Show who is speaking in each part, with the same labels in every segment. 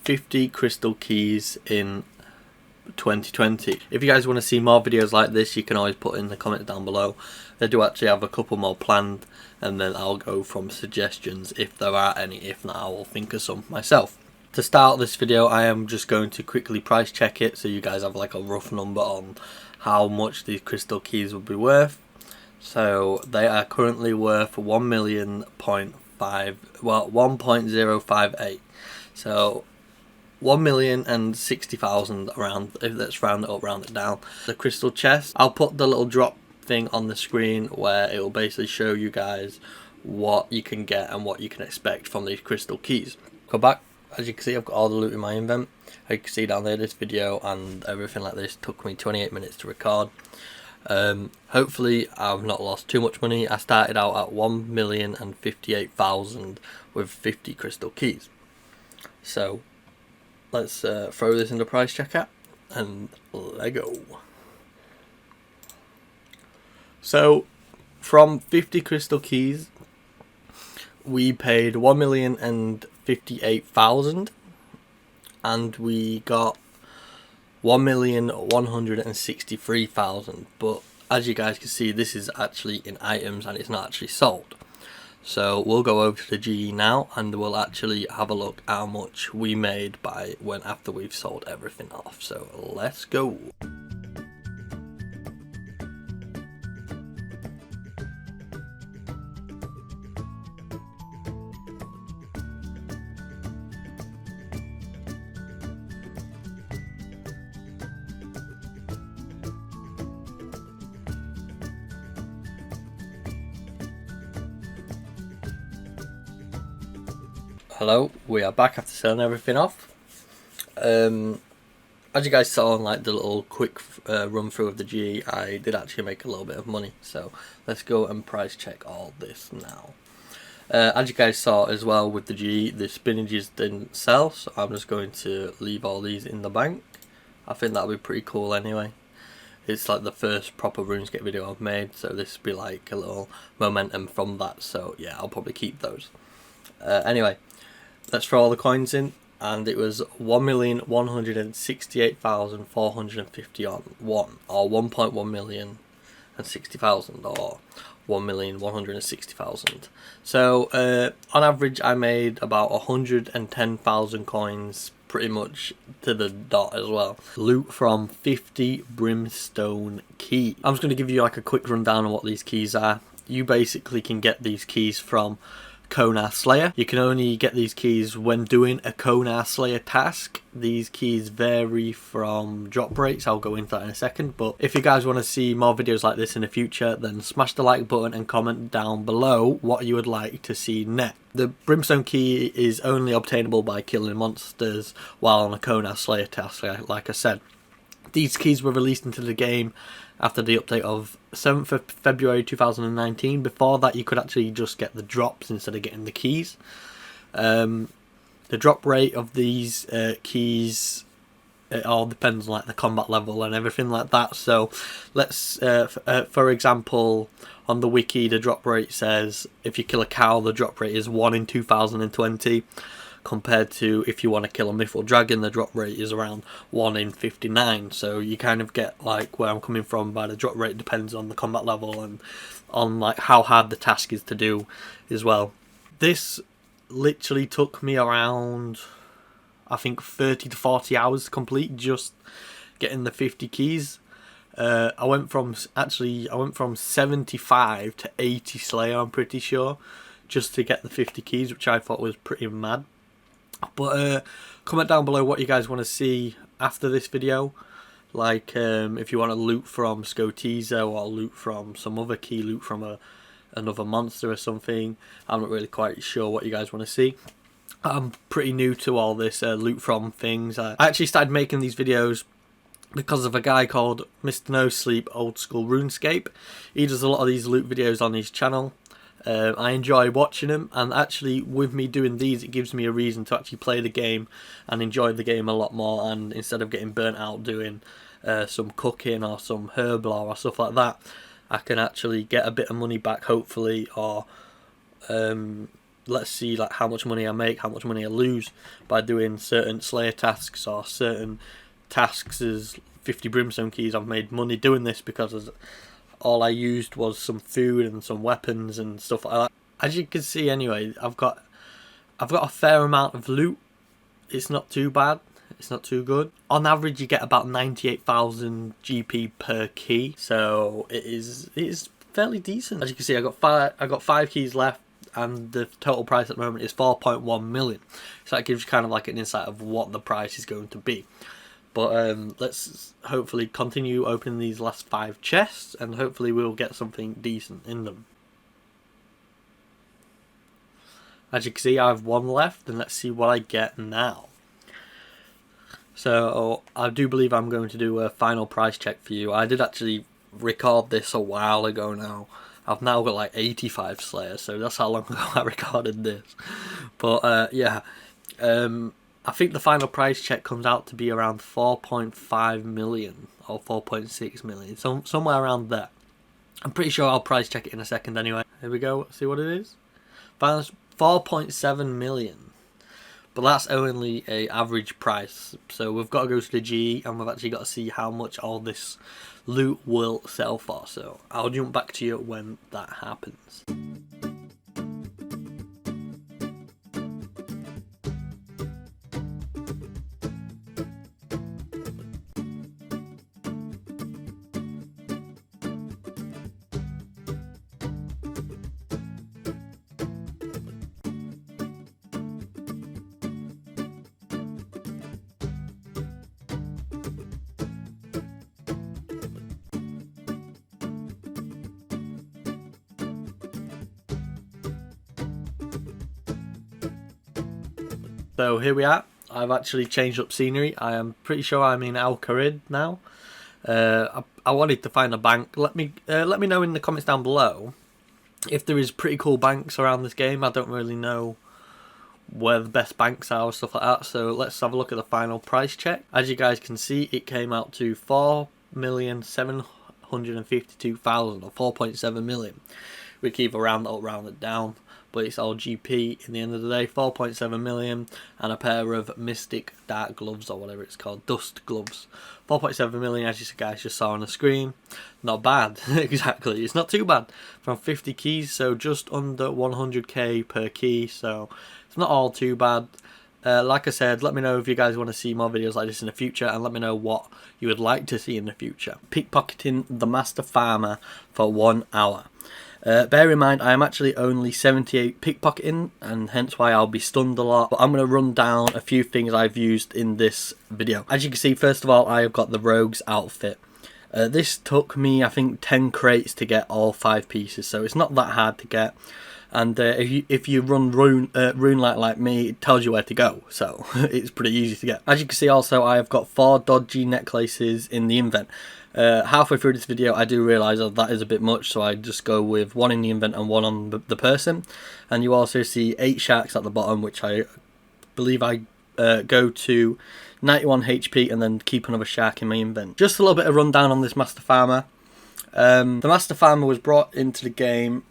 Speaker 1: 50 crystal keys in 2020. If you guys want to see more videos like this, you can always put in the comments down below. I do actually have a couple more planned, and then I'll go from suggestions if there are any. If not, I will think of some myself. To start this video, I am just going to quickly price check it so you guys have like a rough number on how much these crystal keys would be worth. So they are currently worth 1.058. So 1,060,000 around, if let's round it up, round it down. The crystal chest, I'll put the little drop thing on the screen where it will basically show you guys what you can get and what you can expect from these crystal keys. Go back, as you can see I've got all the loot in my invent. As you can see down there, this video and everything like this took me 28 minutes to record. Hopefully I've not lost too much money. I started out at 1,058,000 with 50 crystal keys. So let's throw this into price checker and let go. So from 50 crystal keys we paid 1,058,000 and we got 1,163,000, but as you guys can see, this is actually in items and it's not actually sold. So we'll go over to the GE now and we'll actually have a look how much we made after we've sold everything off. So let's go. Hello, we are back after selling everything off. As you guys saw on like the little quick run through of the G, I did actually make a little bit of money. So let's go and price check all this now. As you guys saw as well with the G, the spinaches didn't sell, so I'm just going to leave all these in the bank. I think that'll be pretty cool anyway. It's like the first proper RuneScape video I've made, so this will be like a little momentum from that. So yeah, I'll probably keep those. Anyway. Let's throw all the coins in, and it was 1,168,450 on one, or 1.1 million and 60,000, or 1,160,000. So on average, I made about 110,000 coins, pretty much to the dot as well. Loot from 50 brimstone keys. I'm just going to give you like a quick rundown on what these keys are. You basically can get these keys from Konar Slayer. You can only get these keys when doing a Konar Slayer task. These keys vary from drop rates. I'll go into that in a second, but if you guys want to see more videos like this in the future, then smash the like button and comment down below what you would like to see next. The brimstone key is only obtainable by killing monsters while on a Konar Slayer task, like I said. These keys were released into the game after the update of 7th of February 2019. Before that, you could actually just get the drops instead of getting the keys. The drop rate of these keys, it all depends on like the combat level and everything like that. So let's, for example, on the wiki, the drop rate says if you kill a cow, the drop rate is 1 in 2020. Compared to if you want to kill a mythical dragon, the drop rate is around 1 in 59. So you kind of get like where I'm coming from by the drop rate depends on the combat level and on like how hard the task is to do as well. This literally took me around, I think, 30 to 40 hours to complete, just getting the 50 keys. I went from 75 to 80 Slayer, I'm pretty sure, just to get the 50 keys, which I thought was pretty mad. But comment down below what you guys want to see after this video. Like if you want to loot from Scotizo or loot from some other key, loot from another monster or something. I'm not really quite sure what you guys want to see. I'm pretty new to all this loot from things. I actually started making these videos because of a guy called Mr. No Sleep Old School RuneScape. He does a lot of these loot videos on his channel. I enjoy watching them, and actually with me doing these, it gives me a reason to actually play the game and enjoy the game a lot more, and instead of getting burnt out doing some cooking or some herb lore or stuff like that, I can actually get a bit of money back hopefully, or let's see like how much money I make, how much money I lose by doing certain Slayer tasks or certain tasks as 50 brimstone keys. I've made money doing this because all I used was some food and some weapons and stuff like that. As you can see anyway, I've got a fair amount of loot. It's not too bad. It's not too good. On average, you get about 98,000 GP per key, so it is fairly decent. As you can see, I got five keys left, and the total price at the moment is 4.1 million. So that gives you kind of like an insight of what the price is going to be. But let's hopefully continue opening these last 5 chests, and hopefully we'll get something decent in them. As you can see, I have 1 left, and let's see what I get now. So I do believe I'm going to do a final price check for you. I did actually record this a while ago now. I've now got like 85 Slayers, so that's how long ago I recorded this. But yeah, I think the final price check comes out to be around 4.5 million or 4.6 million, somewhere around there. I'm pretty sure I'll price check it in a second anyway. Here we go, see what it is. 4.7 million. But that's only a average price, so we've got to go to the G, and we've actually got to see how much all this loot will sell for. So I'll jump back to you when that happens. So here we are. I've actually changed up scenery. I am pretty sure I'm in Al Kharid now. I wanted to find a bank. Let me know in the comments down below if there is pretty cool banks around this game. I don't really know where the best banks are or stuff like that. So let's have a look at the final price check. As you guys can see, it came out to 4,752,000 or 4.7 million. We can either round it up, round it down, but it's all GP in the end of the day. 4.7 million and a pair of Mystic Dark Gloves, or whatever it's called, Dust Gloves. 4.7 million, as you guys just saw on the screen. Not bad, exactly. It's not too bad. From 50 keys, so just under 100k per key, so it's not all too bad. Like I said, let me know if you guys want to see more videos like this in the future, and let me know what you would like to see in the future. Pickpocketing the Master Farmer for 1 hour. Bear in mind, I am actually only 78 pickpocketing, and hence why I'll be stunned a lot. But I'm going to run down a few things I've used in this video. As you can see, first of all, I have got the Rogue's outfit. This took me, I think, 10 crates to get all 5 pieces, so it's not that hard to get. And if you run Runelight like me, it tells you where to go, so it's pretty easy to get. As you can see also, I have got 4 dodgy necklaces in the invent. Halfway through this video, I do realise that is a bit much, so I just go with 1 in the invent and 1 on the person. And you also see 8 sharks at the bottom, which I believe I go to 91 HP and then keep another shark in my invent. Just a little bit of rundown on this Master Farmer. The Master Farmer was brought into the game,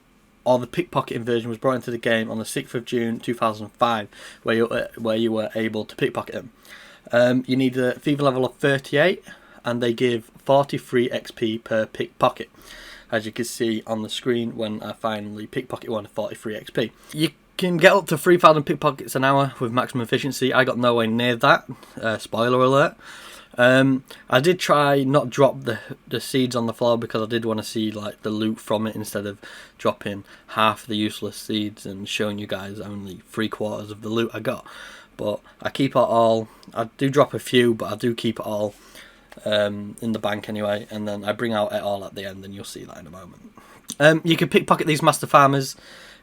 Speaker 1: or the pickpocketing version was brought into the game on the 6th of June 2005, where you were able to pickpocket them. You need a fever level of 38, and they give 43 XP per pickpocket, as you can see on the screen when I finally pickpocket one, 43 XP. You can get up to 3,000 pickpockets an hour with maximum efficiency. I got nowhere near that, spoiler alert. I did try not drop the seeds on the floor because I did want to see like the loot from it, instead of dropping half the useless seeds and showing you guys only 3/4 of the loot I got. But I keep it all. I do drop a few, but I do keep it all in the bank anyway, and then I bring out it all at the end, and you'll see that in a moment. You can pickpocket these Master Farmers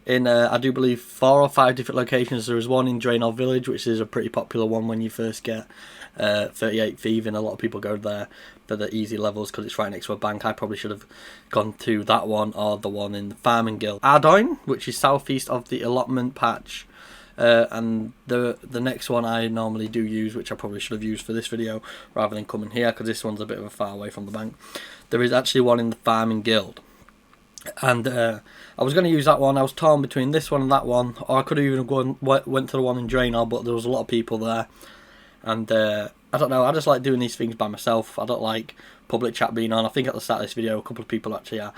Speaker 1: in I do believe 4 or 5 different locations. There is one in Draenor Village, which is a pretty popular one when you first get 38 thieving. A lot of people go there for the easy levels because it's right next to a bank. I probably should have gone to that one, or the one in the Farming Guild. Ardoin, which is southeast of the allotment patch. And the next one I normally do use, which I probably should have used for this video rather than coming here, because this one's a bit of a far away from the bank. There is actually one in the Farming Guild. And I was going to use that one. I was torn between this one and that one, or I could have even went to the one in Draenor, but there was a lot of people there. And I don't know, I just like doing these things by myself. I don't like public chat being on. I think at the start of this video a couple of people actually are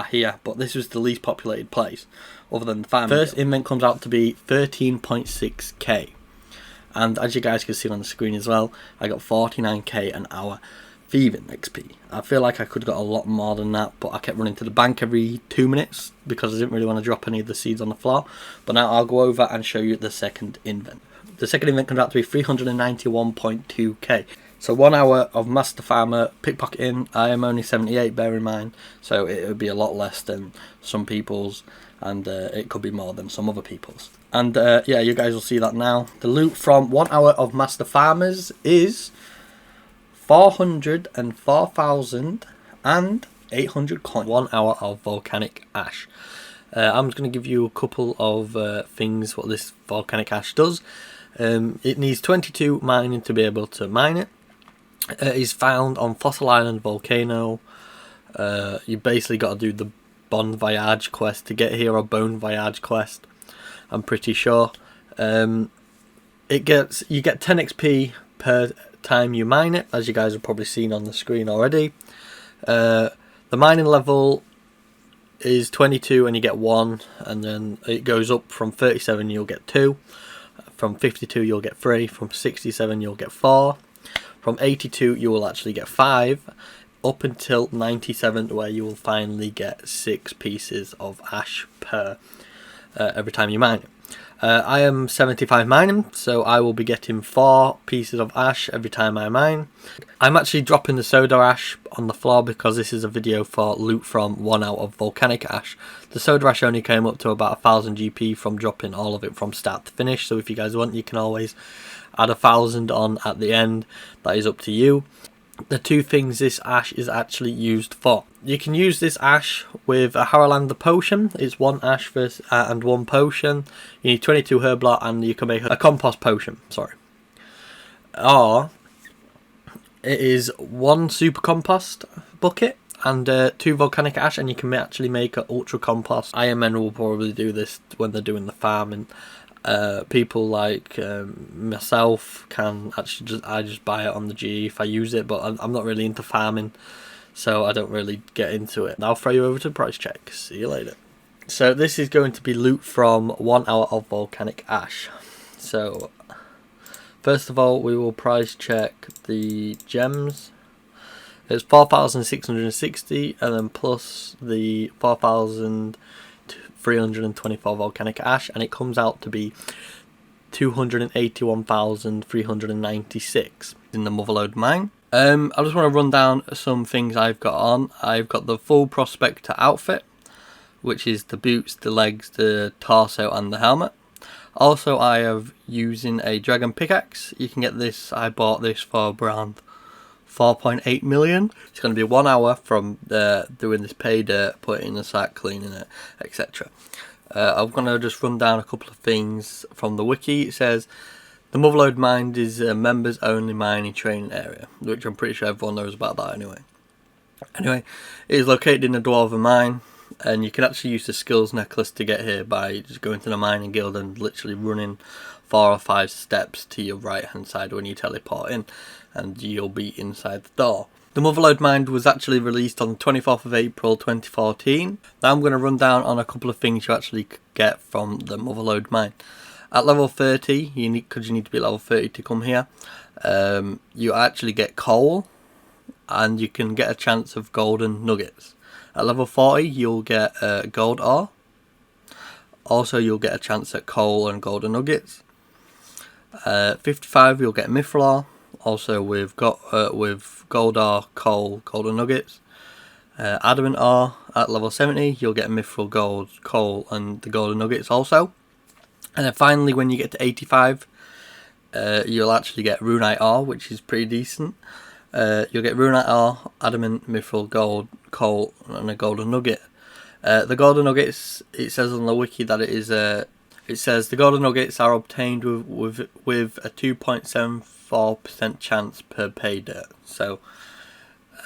Speaker 1: here, but this was the least populated place other than the farm. First invent comes out to be 13.6k, and as you guys can see on the screen as well, I got 49k an hour thieving XP. I feel like I could have got a lot more than that, but I kept running to the bank every 2 minutes because I didn't really want to drop any of the seeds on the floor. But now I'll go over and show you the second invent. The second event comes out to be 391.2k. So 1 hour of Master Farmer pickpocketing. I am only 78, bear in mind. So it would be a lot less than some people's, and it could be more than some other people's. And yeah, you guys will see that now. The loot from 1 hour of Master Farmers is 404,800 coins. 1 hour of Volcanic Ash. I'm just going to give you a couple of things what this Volcanic Ash does. It needs 22 mining to be able to mine it. It is found on Fossil Island Volcano. You basically got to do the Bon Voyage quest to get here, or Bone Voyage quest, I'm pretty sure. You get 10 XP per time you mine it, as you guys have probably seen on the screen already. The mining level is 22 and you get 1, and then it goes up from 37 you'll get 2. From 52 you'll get 3, from 67 you'll get 4, from 82 you will actually get 5, up until 97 where you will finally get 6 pieces of ash per every time you mine it. I am 75 mining, so I will be getting 4 pieces of ash every time I mine. I'm actually dropping the soda ash on the floor because this is a video for loot from 1 out of Volcanic Ash. The soda ash only came up to about 1000 GP from dropping all of it from start to finish, so if you guys want, you can always add 1000 on at the end. That is up to you. The 2 things this ash is actually used for. You can use this ash with a Haralander potion. It's 1 ash and 1 potion. You need 22 herblot and you can make a compost potion. Sorry. Or it is 1 super compost bucket and 2 volcanic ash, and you can actually make an ultra compost. Iron Men will probably do this when they're doing the farm, and people like myself can actually I just buy it on the G if I use it, but I'm not really into farming, so I don't really get into it. I'll throw you over to price check. See you later. So this is going to be loot from 1 hour of Volcanic Ash. So first of all, we will price check the gems. It's 4,660, and then plus the 4,324 volcanic ash, and it comes out to be 281,396 in the Motherlode mine. I just want to run down some things I've got on. I've got the full Prospector outfit, which is the boots, the legs, the torso and the helmet. Also, I have using a dragon pickaxe. You can get this, I bought this for around 4.8 million. It's going to be 1 hour from doing this pay dirt, putting it in the sack, cleaning it, etc. I'm going to just run down a couple of things from the wiki. It says the Motherlode mine is a members only mining training area, which I'm pretty sure everyone knows about that anyway. Anyway, it is located in the Dwarven mine, and you can actually use the skills necklace to get here by just going to the mining guild and literally running 4 or 5 steps to your right hand side when you teleport in, and you'll be inside the door. The Motherlode mine was actually released on the 24th of April 2014. Now I'm going to run down on a couple of things you actually get from the Motherlode mine. At level 30, because you need to be level 30 to come here, you actually get coal, and you can get a chance of golden nuggets. At level 40, you'll get gold ore. Also, you'll get a chance at coal and golden nuggets. 55, you'll get mithril ore. Also with gold ore, coal, golden nuggets. Adamant ore at level 70, you'll get mithril, gold, coal, and the golden nuggets also. And then finally, when you get to 85, you'll actually get runite ore, which is pretty decent. You'll get runite ore, adamant, mithril, gold, coal, and a golden nugget. The golden nuggets, it says on the wiki that it is it says the golden nuggets are obtained with a 2.74% chance per pay dirt. So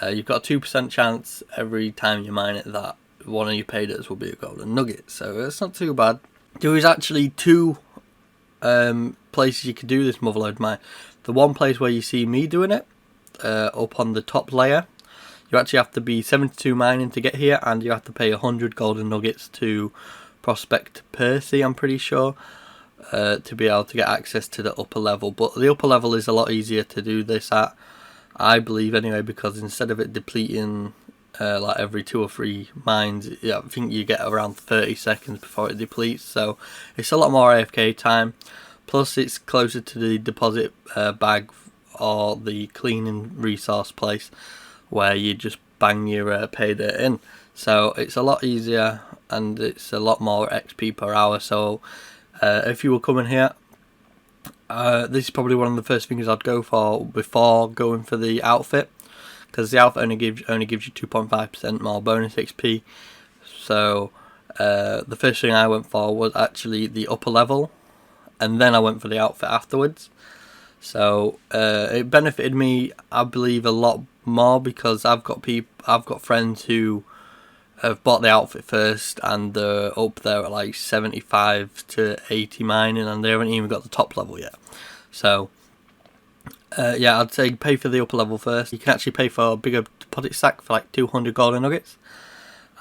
Speaker 1: you've got a 2% chance every time you mine it that one of your paydays will be a golden nugget, so it's not too bad. There is actually two places you can do this motherload mine. The one place where you see me doing it, up on the top layer, you actually have to be 72 mining to get here, and you have to pay 100 golden nuggets to Prospect Percy, I'm pretty sure, to be able to get access to the upper level. But the upper level is a lot easier to do this at, I believe anyway, because instead of it depleting like every 2 or 3 mines, yeah, I think you get around 30 seconds before it depletes, so it's a lot more AFK time. Plus it's closer to the deposit bag or the cleaning resource place where you just bang your payday in, so it's a lot easier and it's a lot more XP per hour. So if you were coming here, this is probably one of the first things I'd go for before going for the outfit, because the outfit only gives you 2.5% more bonus XP. So the first thing I went for was actually the upper level, and then I went for the outfit afterwards. So it benefited me, I believe, a lot more, because I've got friends who have bought the outfit first and they're up there at like 75 to 80 mining, and they haven't even got the top level yet. So yeah, I'd say pay for the upper level first. You can actually pay for a bigger deposit stack for like 200 golden nuggets,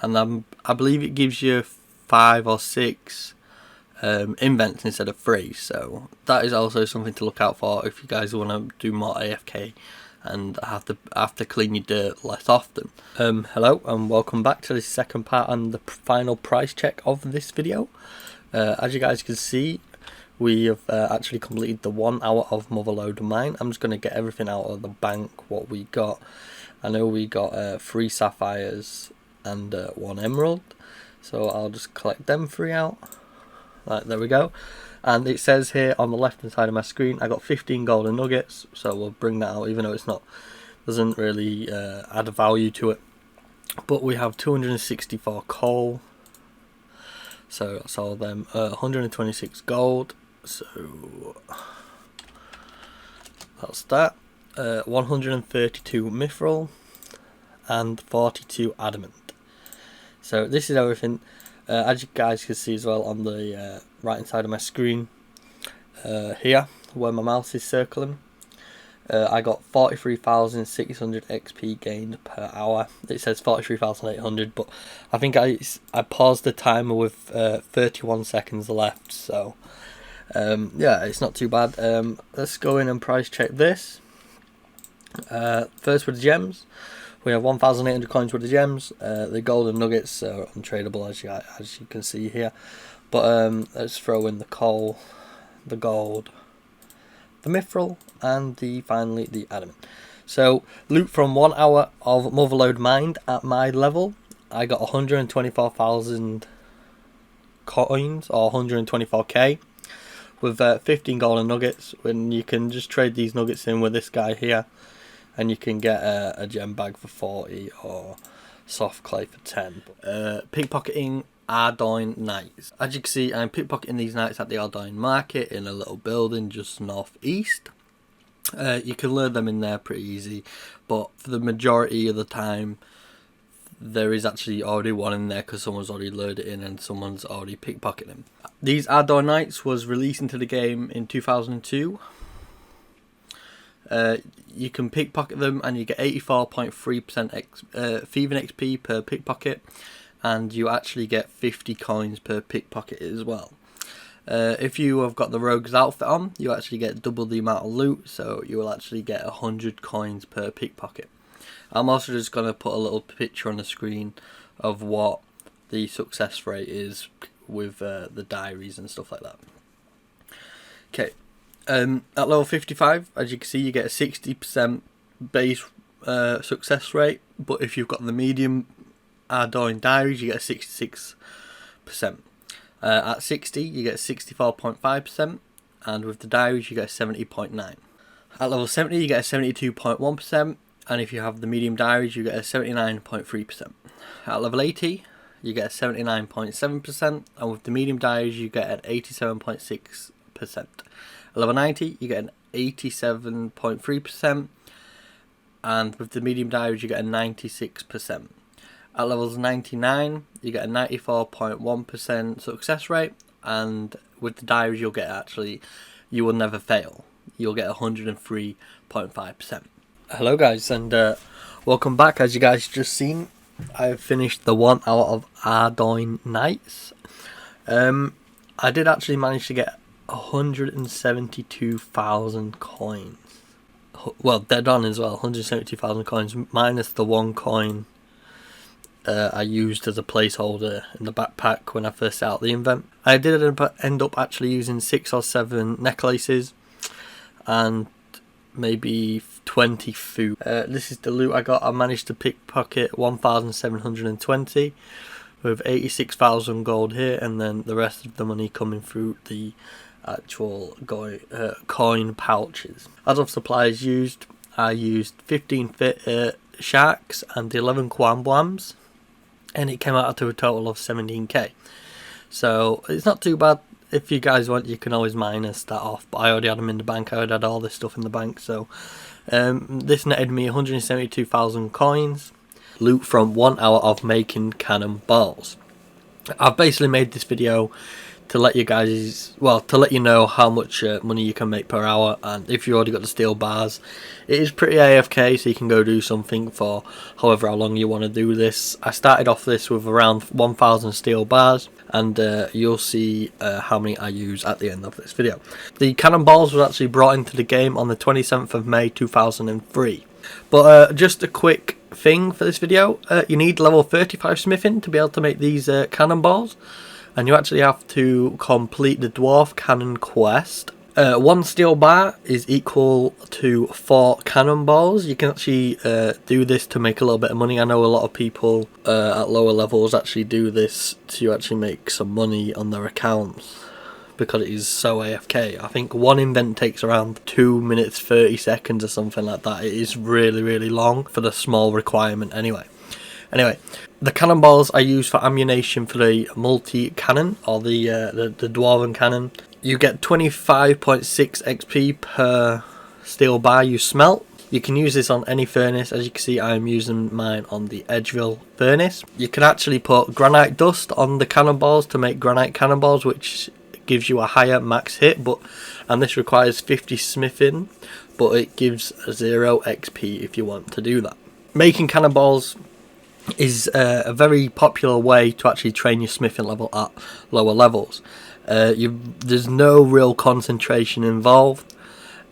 Speaker 1: and I believe it gives you 5 or 6 invents instead of 3. So that is also something to look out for if you guys want to do more AFK and have to clean your dirt less often. Hello and welcome back to this second part and the final price check of this video. As you guys can see, we have actually completed the 1 hour of motherload mine. I'm just going to get everything out of the bank what we got. I know we got 3 sapphires and 1 emerald, so I'll just collect them 3 out. Right, there we go. And it says here on the left hand side of my screen I got 15 golden nuggets, so we'll bring that out, even though it's not, doesn't really add value to it. But we have 264 coal, so that's all of them. 126 gold, so that's that. 132 mithril and 42 adamant. So this is everything. As you guys can see as well on the right hand side of my screen, here where my mouse is circling, I got 43,600 XP gained per hour. It says 43,800, but I think I paused the timer with 31 seconds left, so yeah, it's not too bad. Let's go in and price check this. First with the gems, we have 1,800 coins worth of gems. The golden nuggets are untradeable, as you can see here. But let's throw in the coal, the gold, the mithril, and finally the adamant. So loot from 1 hour of motherload mined at my level, I got 124,000 coins, or 124k, with 15 golden nuggets. When you can just trade these nuggets in with this guy here, and you can get a gem bag for 40 or soft clay for 10. Pickpocketing Ardoyne Knights. As you can see, I'm pickpocketing these knights at the Ardoyne market in a little building just northeast. You can lure them in there pretty easy, but for the majority of the time there is actually already one in there because someone's already lured it in and someone's already pickpocketed them. These Ardoyne Knights was released into the game in 2002. You can pickpocket them and you get 84.3% thieving XP per pickpocket, and you actually get 50 coins per pickpocket as well. If you have got the rogue's outfit on, you actually get double the amount of loot, so you will actually get 100 coins per pickpocket. I'm also just going to put a little picture on the screen of what the success rate is with the diaries and stuff like that. Okay. At level 55, as you can see, you get a 60% base success rate, but if you've got the medium Ardoyne diaries, you get a 66%. At 60, you get 64.5%, and with the diaries, you get a 70.9%. At level 70, you get a 72.1%, and if you have the medium diaries, you get a 79.3%. At level 80, you get a 79.7%, and with the medium diaries, you get an 87.6%. At level 90, you get an 87.3%, and with the medium diaries, you get a 96%. At levels 99, you get a 94.1% success rate, and with the diaries you'll get you will never fail. You'll get 103.5%. Hello guys, and welcome back. As you guys just seen, I've finished the 1 hour of Ardoin Nights. I did actually manage to get 172,000 coins. Well, dead on as well, 172,000 coins, minus the 1 coin I used as a placeholder in the backpack when I first set out the event. I did end up actually using 6 or 7 necklaces and maybe 20 food. This is the loot I got. I managed to pickpocket 1,720 with 86,000 gold here, and then the rest of the money coming through the actual coin pouches. As of supplies used, I used 15 sharks and 11 quamblams, and it came out to a total of 17k. So it's not too bad. If you guys want, you can always minus that off, but I already had them in the bank. I already had all this stuff in the bank, so this netted me 172,000 coins. Loot from 1 hour of making cannonballs. I've basically made this video to let you guys, to let you know how much money you can make per hour, and if you already got the steel bars, it is pretty AFK, so you can go do something for however long you want to do this. I started off this with around 1,000 steel bars, and you'll see how many I use at the end of this video. The cannonballs was actually brought into the game on the 27th of May 2003. But just a quick thing for this video, you need level 35 smithing to be able to make these cannonballs. And you actually have to complete the Dwarf Cannon quest. 1 steel bar is equal to 4 cannonballs. You can actually do this to make a little bit of money. I know a lot of people at lower levels actually do this to actually make some money on their accounts, because it is so AFK. I think one event takes around 2 minutes 30 seconds or something like that. It is really, really long for the small requirement anyway. The cannonballs I use for ammunition for the multi-cannon, or the Dwarven cannon. You get 25.6 XP per steel bar you smelt. You can use this on any furnace. As you can see, I am using mine on the Edgeville furnace. You can actually put granite dust on the cannonballs to make granite cannonballs, which gives you a higher max hit, and this requires 50 smithing, but it gives 0 XP if you want to do that. Making cannonballs is a very popular way to actually train your smithing level at lower levels. There's no real concentration involved.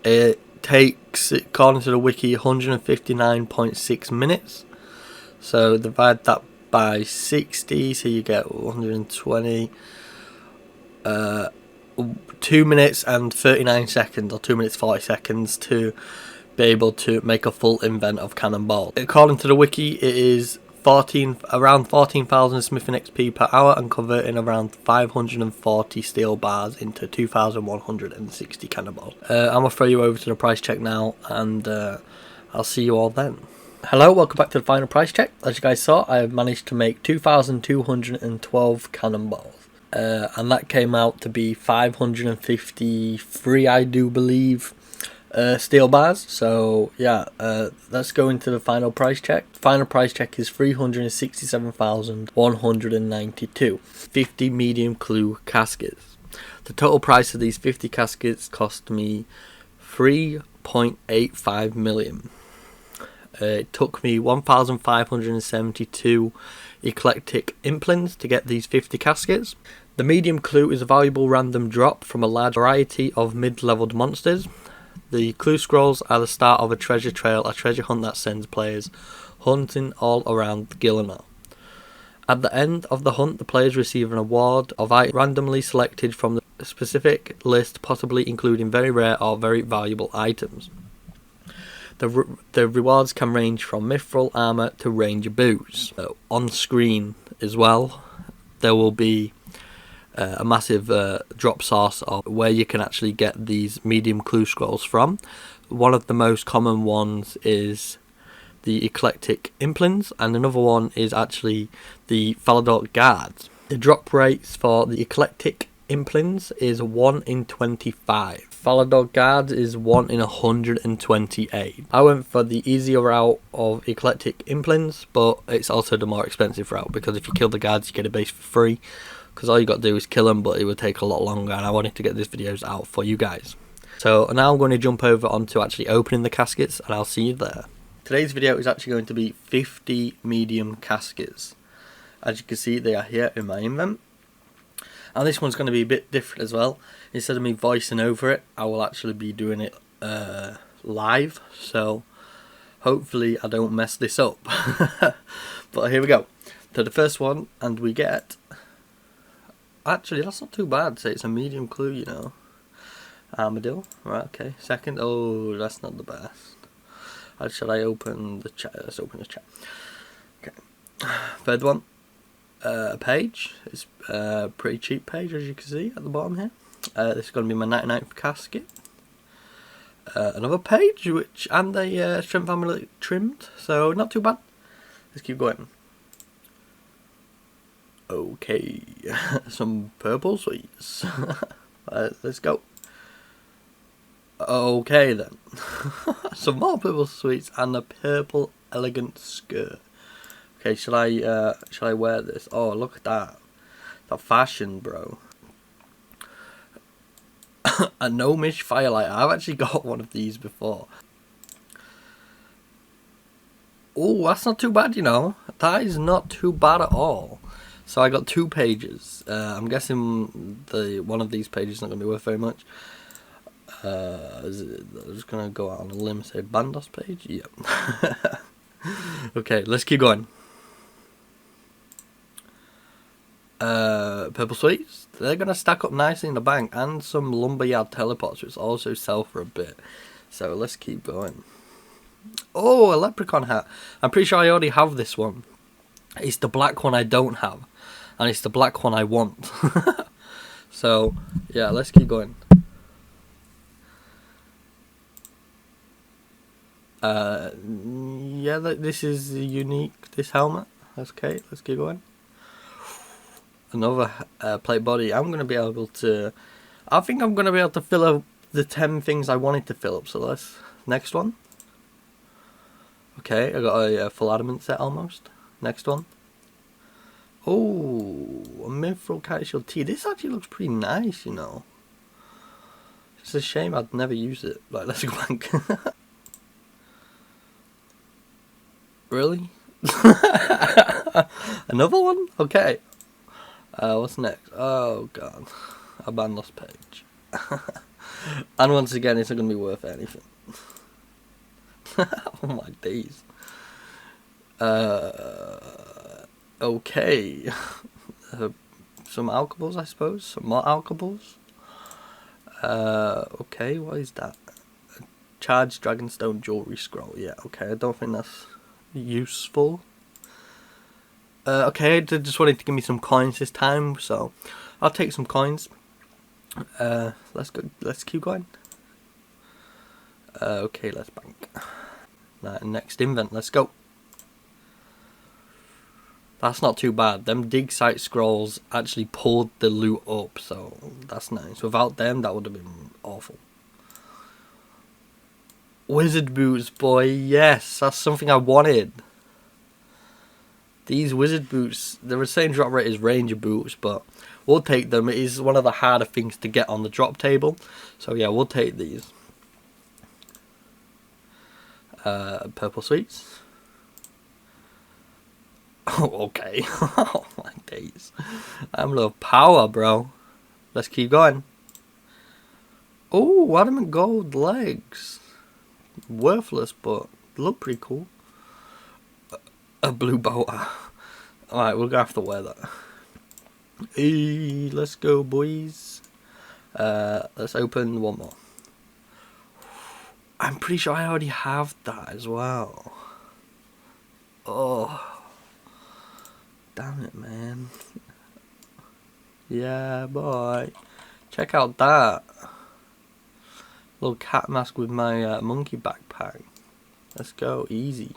Speaker 1: It takes, according to the wiki, 159.6 minutes. So divide that by 60, so you get 120. 2 minutes and 39 seconds, or 2 minutes 40 seconds to be able to make a full invent of cannonball. According to the wiki, it is around 14,000 smithing XP per hour, and converting around 540 steel bars into 2,160 cannonballs. I'm going to throw you over to the price check now, and I'll see you all then. Hello, welcome back to the final price check. As you guys saw, I managed to make 2,212 cannonballs. And that came out to be 553, I do believe, steel bars. So yeah, let's go into the final price check. Final price check is 367,192. 50 medium clue caskets. The total price of these 50 caskets cost me 3.85 million. It took me 1,572 eclectic implants to get these 50 caskets. The medium clue is a valuable random drop from a large variety of mid-leveled monsters. The clue scrolls are the start of a treasure trail, a treasure hunt that sends players hunting all around Gillimer. At the end of the hunt, the players receive an award of items randomly selected from the specific list, possibly including very rare or very valuable items. The rewards can range from mithril armor to ranger boots. On screen as well, there will be a massive drop source of where you can actually get these medium clue scrolls from. One of the most common ones is the eclectic implants, and another one is actually the Falador guards. The drop rates for the eclectic Implants is 1 in 25. Falador guards is 1 in 128. I went for the easier route of eclectic implants, but it's also the more expensive route, because if you kill the guards you get a base for free, because all you got to do is kill them, but it would take a lot longer, and I wanted to get these videos out for you guys. So now I'm going to jump over onto actually opening the caskets, and I'll see you there. Today's video is actually going to be 50 medium caskets. As you can see, they are here in my invent. And this one's going to be a bit different as well. Instead of me voicing over it, I will actually be doing it live. So hopefully I don't mess this up. But here we go. To the first one, and we get... Actually, that's not too bad. Say it's a medium clue, you know. Armadillo. Right, okay. Second. Oh, that's not the best. Shall I open the chat? Let's open the chat. Okay. Third one. A page. It's a pretty cheap page, as you can see at the bottom here. This is going to be my 99th casket. Another page, and a shrimp family trimmed, so not too bad. Let's keep going. Okay, some purple sweets. Let's go. Okay then, some more purple sweets and a purple elegant skirt. Okay, shall I wear this? Oh, look at that. That fashion, bro. A gnomish firelight. I've actually got one of these before. Oh, that's not too bad, you know. That is not too bad at all. So I got 2 pages. I'm guessing one of these pages is not going to be worth very much. I'm just going to go out on a limb and say Bandos page. Yep. Okay, let's keep going. Purple sweets, they're going to stack up nicely in the bank, and some lumberyard teleports, which also sell for a bit. So let's keep going. Oh, a leprechaun hat. I'm pretty sure I already have this one. It's the black one I don't have, and it's the black one I want. So yeah, let's keep going. Yeah, this is unique, this helmet. Okay, let's keep going. Another plate body. I think I'm going to be able to fill up the 10 things I wanted to fill up. So let's, next one. Okay, I got a full adamant set almost. Next one. Oh, a mithril casual tee. This actually looks pretty nice, you know. It's a shame I'd never use it. Like, let's go back. Really? Another one? Okay. What's next? Oh god, a Bandos page. And once again, it's not going to be worth anything. Oh my days. Okay. Some alcohols, I suppose. Some more alcohols. Okay, what is that? A charged dragonstone jewelry scroll. Yeah, okay, I don't think that's useful. Okay, they just wanted to give me some coins this time, so I'll take some coins. Let's go. Let's keep going. Okay, let's bank. Right, next invent. Let's go. That's not too bad. Them dig site scrolls actually pulled the loot up, so that's nice. Without them, that would have been awful. Wizard boots, boy. Yes, that's something I wanted. These wizard boots, the same drop rate as ranger boots, but we'll take them. It is one of the harder things to get on the drop table. So yeah, we'll take these. Purple sweets. Oh, okay. Oh my days. I'm a little power, bro. Let's keep going. Oh, adamant gold legs. Worthless, but look pretty cool. A blue boat. Alright, we're gonna have to wear that. Hey, let's go, boys. Let's open one more. I'm pretty sure I already have that as well. Oh, damn it, man. Yeah, boy. Check out that. Little cat mask with my monkey backpack. Let's go, easy.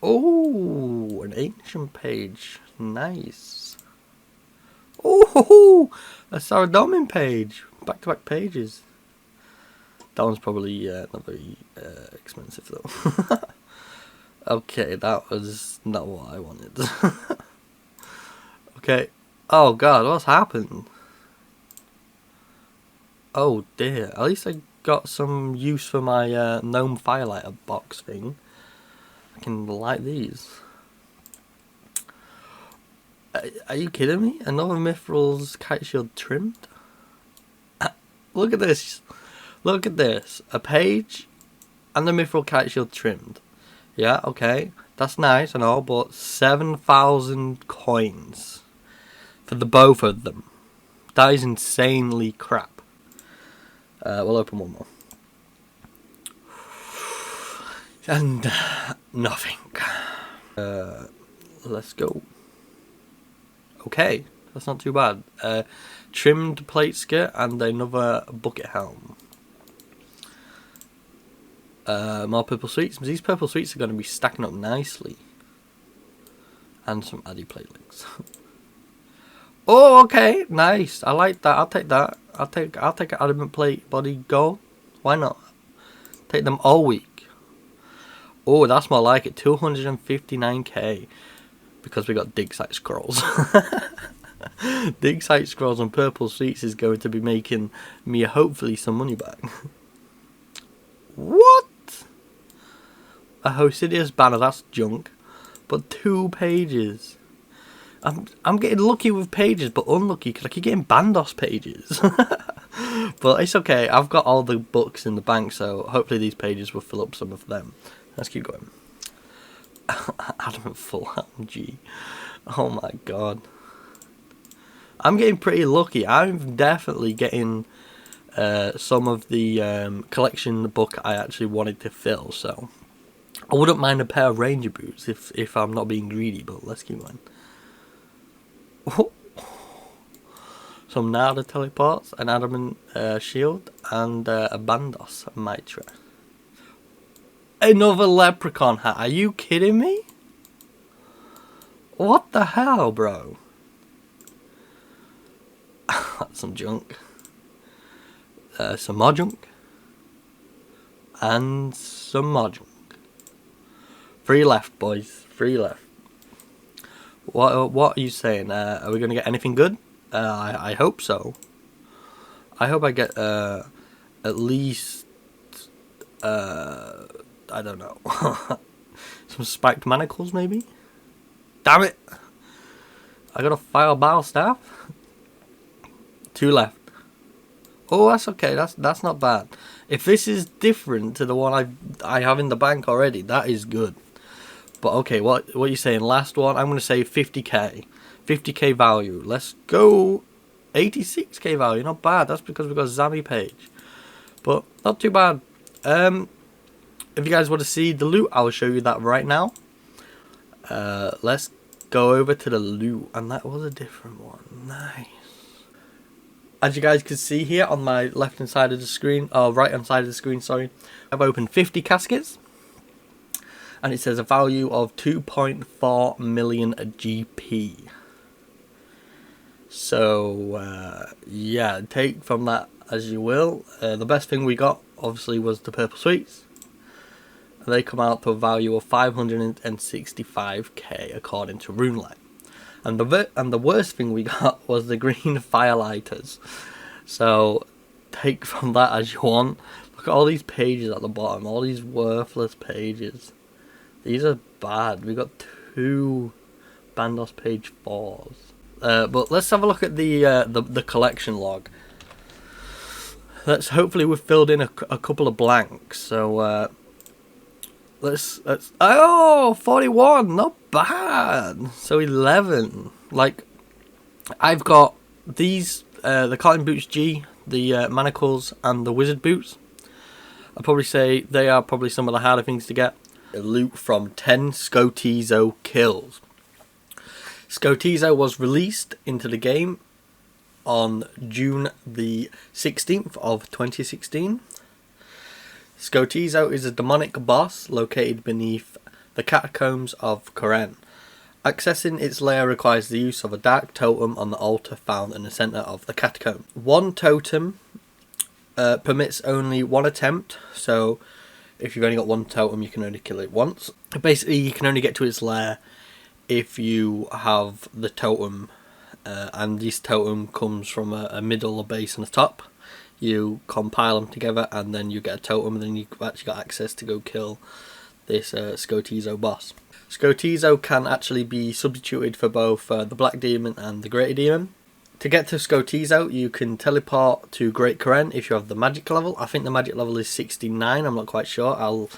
Speaker 1: Oh, an ancient page. Nice. Oh, a Saradomin page. Back-to-back pages. That one's probably not very expensive though. Okay, that was not what I wanted. Okay. Oh god, what's happened? Oh dear. At least I got some use for my gnome firelighter box thing. I can light these. Are you kidding me? Another Mithril's kite shield trimmed? Look at this. Look at this. A page and the Mithril kite shield trimmed. Yeah, okay. That's nice and all, but 7,000 coins for the both of them. That is insanely crap. We'll open one more. And nothing. Let's go. Okay, that's not too bad. Trimmed plate skirt and another bucket helm. More purple sweets. These purple sweets are going to be stacking up nicely. And some addy platelets. Oh, okay, nice. I like that. I'll take that. I'll take an adamant plate body gold. Why not? Take them all week. Oh, that's more like it. 259k. Because we got dig site scrolls. Dig site scrolls and purple sweets is going to be making me hopefully some money back. What? A Hosidius banner, that's junk. But 2 pages. I'm getting lucky with pages, but unlucky because I keep getting Bandos pages. But it's okay, I've got all the books in the bank, so hopefully these pages will fill up some of them. Let's keep going. Adamant full MG. Oh my god. I'm getting pretty lucky. I'm definitely getting some of the collection book I actually wanted to fill, so I wouldn't mind a pair of ranger boots if I'm not being greedy, but let's keep going. Oh. Some Nada teleports, an adamant shield, and a Bandos Mitra. Another leprechaun hat. Are you kidding me? What the hell, bro? That's some junk. Some more junk. And some more junk. 3 left, boys. 3 left. What are you saying? Are we going to get anything good? I hope so. I hope I get at least I don't know. Some spiked manacles maybe? Damn it! I got a fire battle staff. 2 left. Oh, that's okay. That's not bad. If this is different to the one I have in the bank already, that is good. But okay, what are you saying? Last one, I'm going to say 50k. 50k value. Let's go. 86k value. Not bad. That's because we've got a Zami page. But not too bad. If you guys want to see the loot, I'll show you that right now. Let's go over to the loot. And that was a different one. Nice. As you guys can see here on my left hand side of the screen, or right hand side of the screen, sorry, I've opened 50 caskets. And it says a value of 2.4 million GP. So, yeah, take from that as you will. The best thing we got, obviously, was the purple sweets. And they come out to a value of 565k, according to Runelight. And the worst thing we got was the green firelighters. So, take from that as you want. Look at all these pages at the bottom. All these worthless pages. These are bad. We got 2 Bandos page 4s. But let's have a look at the collection log. Hopefully we've filled in a couple of blanks. So let's oh, 41, not bad. So 11. Like, I've got these the cotton boots G, the manacles, and the wizard boots. I'd probably say they are probably some of the harder things to get. Loot from 10 Scotizo kills. Scotizo was released into the game on June the 16th of 2016. Scotizo is a demonic boss located beneath the catacombs of Koren, Accessing its lair requires the use of a dark totem on the altar found in the centre of the catacomb. One totem permits only one attempt, so if you've only got one totem you can only kill it once. Basically you can only get to its lair if you have the totem, and this totem comes from a middle, a base and a top. You compile them together and then you get a totem, and then you've actually got access to go kill this Skotizo boss. Skotizo can actually be substituted for both the Black Demon and the Greater Demon. To get to Skotizo, you can teleport to Great Karen if you have the magic level. I think the magic level is 69, I'm not quite sure. I'll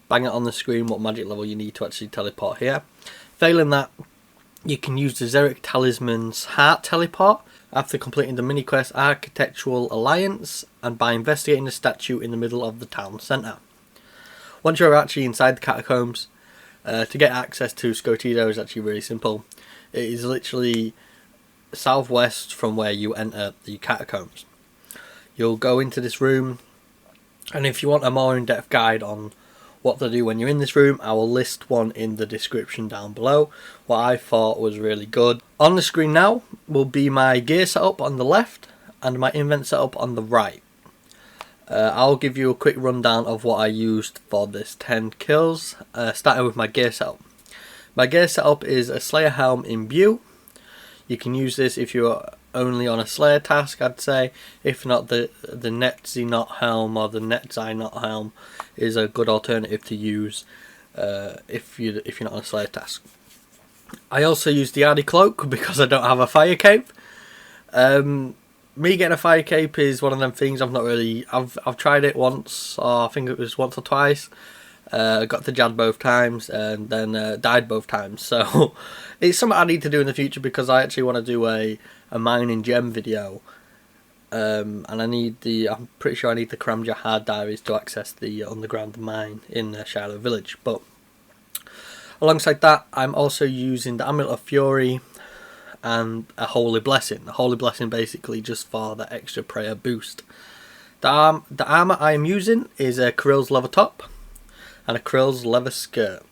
Speaker 1: bang it on the screen what magic level you need to actually teleport here. Failing that, you can use the Xeric Talisman's Heart teleport after completing the mini quest Architectural Alliance and by investigating the statue in the middle of the town centre. Once you're actually inside the catacombs, to get access to Skotizo is actually really simple. It is literally southwest from where you enter the catacombs. You'll go into this room, and if you want a more in-depth guide on what to do when you're in this room, I will list one in the description down below, what I thought was really good. On the screen now will be my gear setup on the left and my invent setup on the right. I'll give you a quick rundown of what I used for this 10 kills, starting with my gear setup. My gear setup is a Slayer helm imbue. You can use this if you're only on a Slayer task, I'd say. If not, the Netzi Knot helm or the Netzai Knot helm is a good alternative to use if you're not on a Slayer task. I also use the Hardy Cloak because I don't have a fire cape. Me getting a fire cape is one of them things I've not really... I've tried it once, or I think it was once or twice. Got the jab both times and then died both times. So it's something I need to do in the future because I actually want to do a mining gem video. And I'm pretty sure I need the Karamja hard diaries to access the underground mine in Shiloh village. But alongside that, I'm also using the Amulet of Fury and a Holy Blessing. The Holy Blessing basically just for the extra prayer boost. The armour I am using is a Krill's leather top and a Krill's leather skirt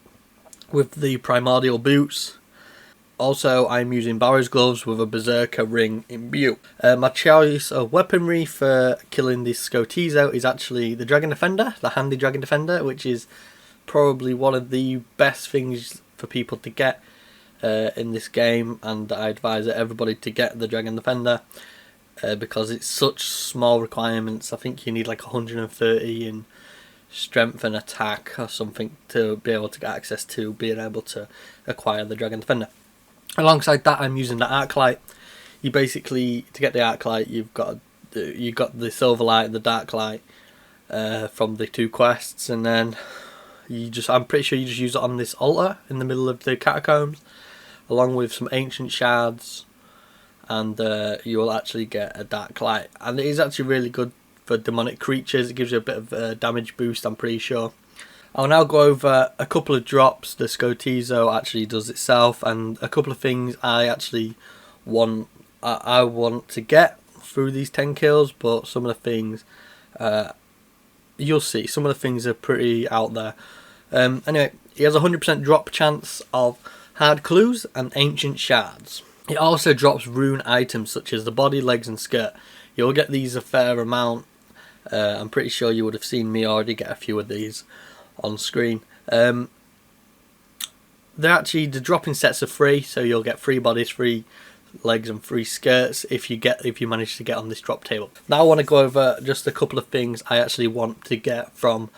Speaker 1: with the primordial boots. Also, I'm using Barrow's gloves with a Berserker ring imbue. My choice of weaponry for killing this Skotizo is actually the Dragon Defender, the handy Dragon Defender, which is probably one of the best things for people to get in this game, and I advise everybody to get the Dragon Defender because it's such small requirements. I think you need like 130 in strength and attack or something to be able to get access to being able to acquire the Dragon Defender. Alongside that, I'm using the Arclight. You basically, to get the Arclight, you've got the Silverlight and the Darklight from the 2 quests, and then I'm pretty sure you just use it on this altar in the middle of the catacombs, along with some ancient shards, and you will actually get a dark light. And it is actually really good for demonic creatures. It gives you a bit of a damage boost, I'm pretty sure. I'll now go over a couple of drops the Skotizo actually does itself, and a couple of things I actually want to get through these 10 kills, but some of the things you'll see. Some of the things are pretty out there. Anyway, he has a 100% drop chance of hard clues and ancient shards. It also drops rune items such as the body, legs and skirt. You'll get these a fair amount. I'm pretty sure you would have seen me already get a few of these on screen. They're actually, the dropping sets are free, so you'll get 3 bodies, 3 legs and 3 skirts if you manage to get on this drop table. Now I want to go over just a couple of things I actually want to get from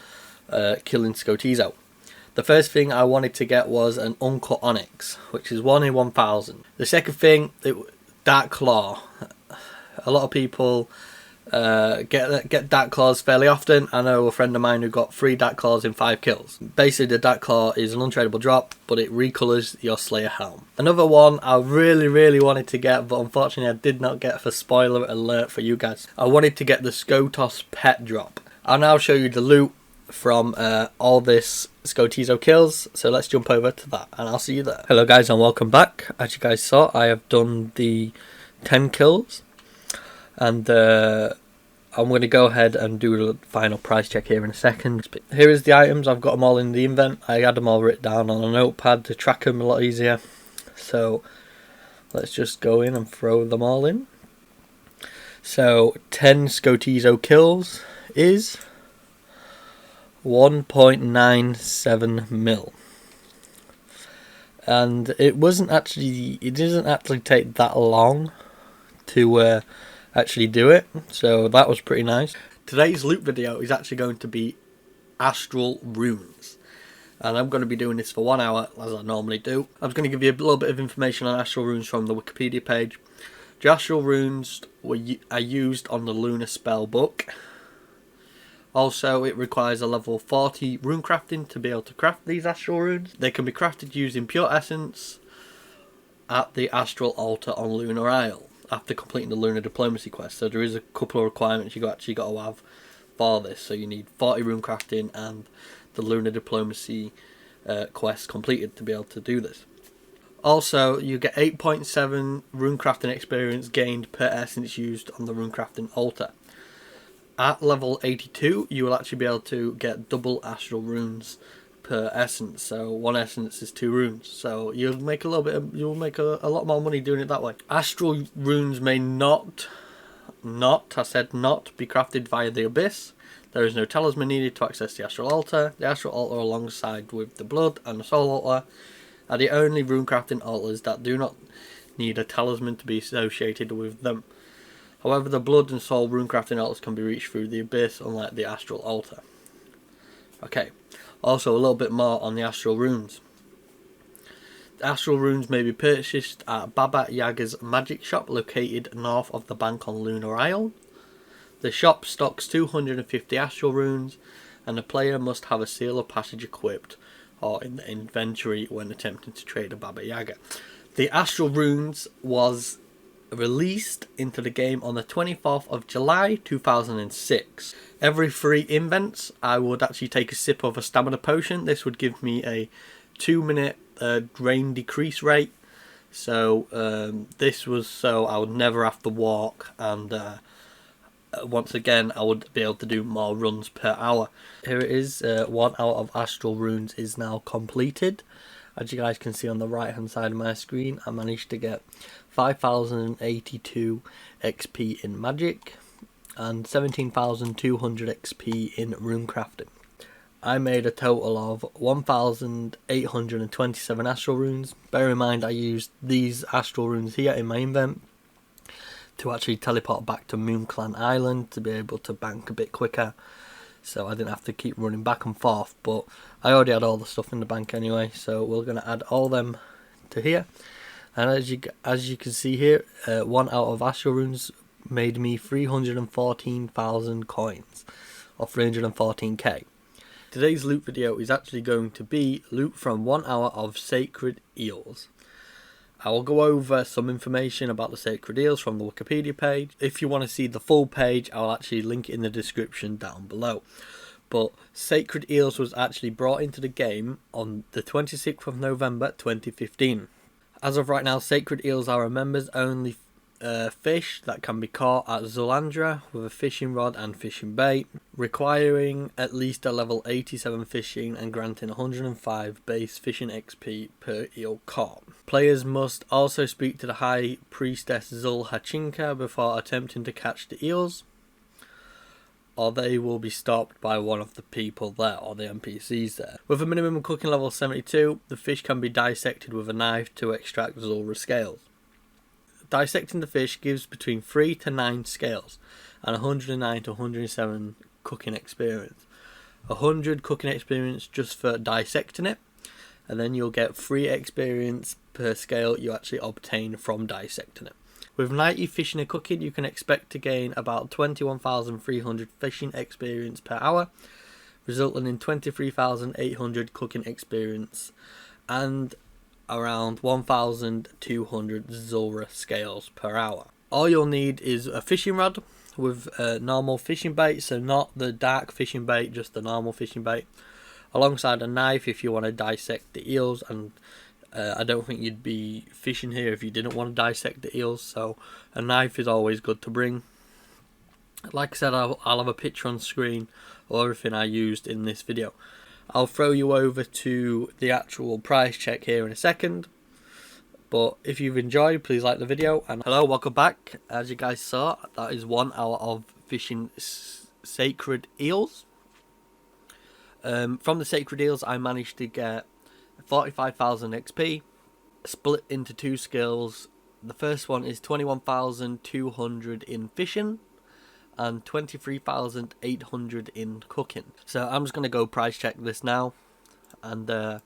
Speaker 1: killing Skotizo. The first thing I wanted to get was an Uncut Onyx, which is 1 in 1,000. The second thing, Dark Claw. A lot of people get Dark Claws fairly often. I know a friend of mine who got 3 Dark Claws in 5 kills. Basically, the Dark Claw is an untradeable drop, but it recolours your Slayer helm. Another one I really wanted to get, but unfortunately I did not get, for spoiler alert for you guys. I wanted to get the Skotos pet drop. I'll now show you the loot from all this Skotizo kills, so let's jump over to that and I'll see you there. Hello guys and welcome back. As you guys saw, I have done the 10 kills, and I I'm going to go ahead and do a final price check here in a second. Here is the items. I've got them all in the invent. I had them all written down on a notepad to track them a lot easier. So let's just go in and throw them all in. So 10 Scotizo kills is 1.97 mil. And it doesn't actually take that long to actually do it, so that was pretty nice. Today's loot video is actually going to be Astral Runes, and I'm going to be doing this for 1 hour as I normally do. I'm going to give you a little bit of information on Astral Runes from the Wikipedia page. The Astral Runes are used on the Lunar Spell book. Also, it requires a level 40 rune crafting to be able to craft these Astral Runes. They can be crafted using pure essence at the Astral Altar on Lunar Isle after completing the Lunar Diplomacy quest. So there is a couple of requirements you actually got to have for this. So you need 40 rune crafting and the Lunar Diplomacy quest completed to be able to do this. Also, you get 8.7 rune crafting experience gained per essence used on the rune crafting altar. At level 82, you will actually be able to get double Astral Runes per essence. So 1 essence is 2 runes. So you'll make a lot more money doing it that way. Astral Runes may not be crafted via the Abyss. There is no talisman needed to access the Astral Altar. The Astral Altar, alongside with the Blood and the Soul Altar, are the only rune crafting altars that do not need a talisman to be associated with them. However, the Blood and Soul rune crafting altars can be reached through the Abyss, unlike the Astral Altar. Okay, also a little bit more on the Astral Runes. The Astral Runes may be purchased at Baba Yaga's magic shop located north of the bank on Lunar Isle. The shop stocks 250 Astral Runes, and the player must have a seal of passage equipped or in the inventory when attempting to trade a Baba Yaga. The Astral Runes was released into the game on the 24th of July 2006. Every 3 invents I would actually take a sip of a stamina potion. This would give me a 2-minute drain decrease rate. So this was so I would never have to walk, and once again I would be able to do more runs per hour. Here it is, 1 hour of Astral Runes is now completed. As you guys can see on the right hand side of my screen, I managed to get 5,082 XP in magic and 17,200 XP in rune crafting. I made a total of 1,827 Astral Runes. Bear in mind I used these Astral Runes here in my invent to actually teleport back to Moon Clan Island to be able to bank a bit quicker, so I didn't have to keep running back and forth, but I already had all the stuff in the bank anyway, so we're going to add all them to here. And as you can see here, 1 out of Astral Runes made me 314,000 coins, or 314k. Today's loot video is actually going to be loot from 1 hour of Sacred Eels. I will go over some information about the Sacred Eels from the Wikipedia page. If you want to see the full page, I'll actually link it in the description down below. But Sacred Eels was actually brought into the game on the 26th of November 2015. As of right now, Sacred Eels are a members only fish that can be caught at Zulandra with a fishing rod and fishing bait, requiring at least a level 87 fishing and granting 105 base fishing XP per eel caught. Players must also speak to the High Priestess Zul Hachinka before attempting to catch the eels, or they will be stopped by one of the people there, or the NPCs there. With a minimum cooking level 72, the fish can be dissected with a knife to extract Zulra's scales. Dissecting the fish gives between 3 to 9 scales and 109 to 107 cooking experience. 100 cooking experience just for dissecting it, and then you'll get 3 experience per scale you actually obtain from dissecting it. With 90 fishing and cooking, you can expect to gain about 21,300 fishing experience per hour, resulting in 23,800 cooking experience and around 1,200 Zulra scales per hour. All you'll need is a fishing rod with a normal fishing bait, so not the dark fishing bait, just the normal fishing bait, alongside a knife if you want to dissect the eels, and I don't think you'd be fishing here if you didn't want to dissect the eels, so a knife is always good to bring. Like I said, I'll have a picture on screen of everything I used in this video. I'll throw you over to the actual price check here in a second. But if you've enjoyed, please like the video. And hello, welcome back. As you guys saw, that is 1 hour of fishing sacred eels. From the sacred eels, I managed to get 45,000 XP, split into 2 skills. The first one is 21,200 in fishing and 23,800 in cooking. So I'm just going to go price check this now. And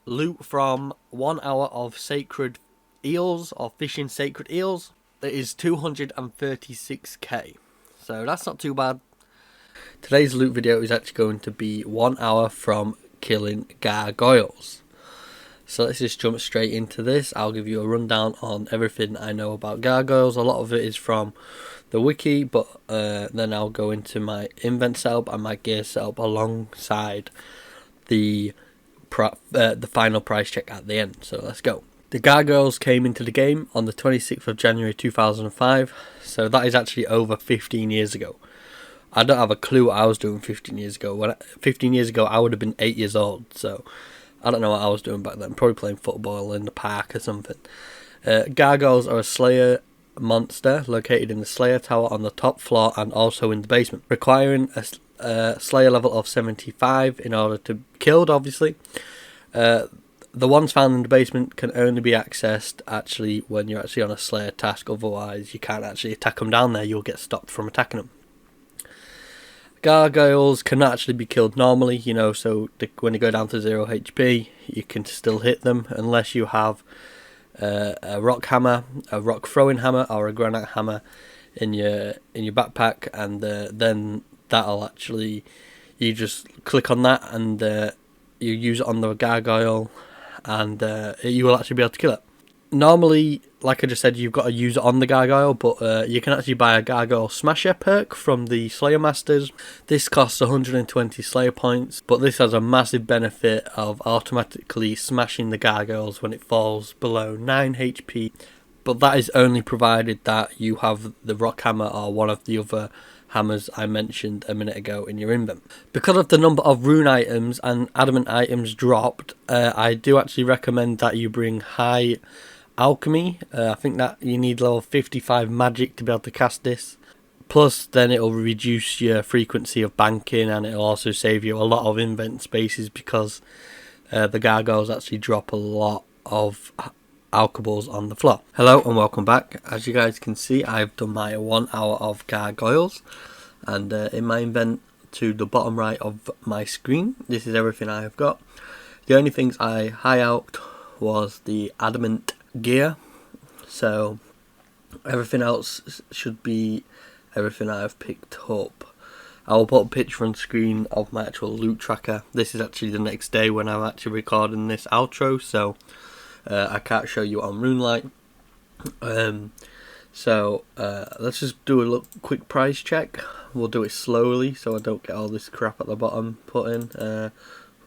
Speaker 1: loot from 1 hour of sacred eels, or fishing sacred eels, it is 236k. So that's not too bad. Today's loot video is actually going to be 1 hour from killing gargoyles. So let's just jump straight into this. I'll give you a rundown on everything I know about gargoyles. A lot of it is from the wiki, but then I'll go into my invent setup and my gear setup alongside the final price check at the end. So let's go. The gargoyles came into the game on the 26th of January 2005, so that is actually over 15 years ago. I don't have a clue what I was doing 15 years ago. 15 years ago I would have been 8 years old, so I don't know what I was doing back then. Probably playing football in the park or something. Gargoyles are a Slayer monster located in the Slayer Tower on the top floor and also in the basement, requiring a Slayer level of 75 in order to be killed, obviously. The ones found in the basement can only be accessed actually when you're actually on a Slayer task, otherwise you can't actually attack them down there, you'll get stopped from attacking them. Gargoyles can actually be killed normally, you know, so when you go down to 0 HP, you can still hit them unless you have a rock hammer, a rock throwing hammer, or a granite hammer in your backpack, and then that'll actually, you just click on that and you use it on the gargoyle, and you will actually be able to kill it. Normally, like I just said, you've got to use it on the gargoyle, but you can actually buy a gargoyle smasher perk from the Slayer Masters. This costs 120 Slayer points, but this has a massive benefit of automatically smashing the gargoyles when it falls below 9 HP. But that is only provided that you have the rock hammer or one of the other hammers I mentioned a minute ago in your invent. Because of the number of rune items and adamant items dropped, I do actually recommend that you bring high alchemy. I think that you need level 55 magic to be able to cast this. Plus then it'll reduce your frequency of banking, and it'll also save you a lot of invent spaces because the gargoyles actually drop a lot of alchables on the floor. Hello and welcome back. As you guys can see, I've done my 1 hour of gargoyles, and in my invent to the bottom right of my screen, this is everything I have got. The only things I high out was the adamant gear, so everything else should be everything I've picked up. I will put a picture on screen of my actual loot tracker. This is actually the next day when I'm actually recording this outro, so I can't show you on Runelight. So let's just do a quick price check. We'll do it slowly so I don't get all this crap at the bottom put in.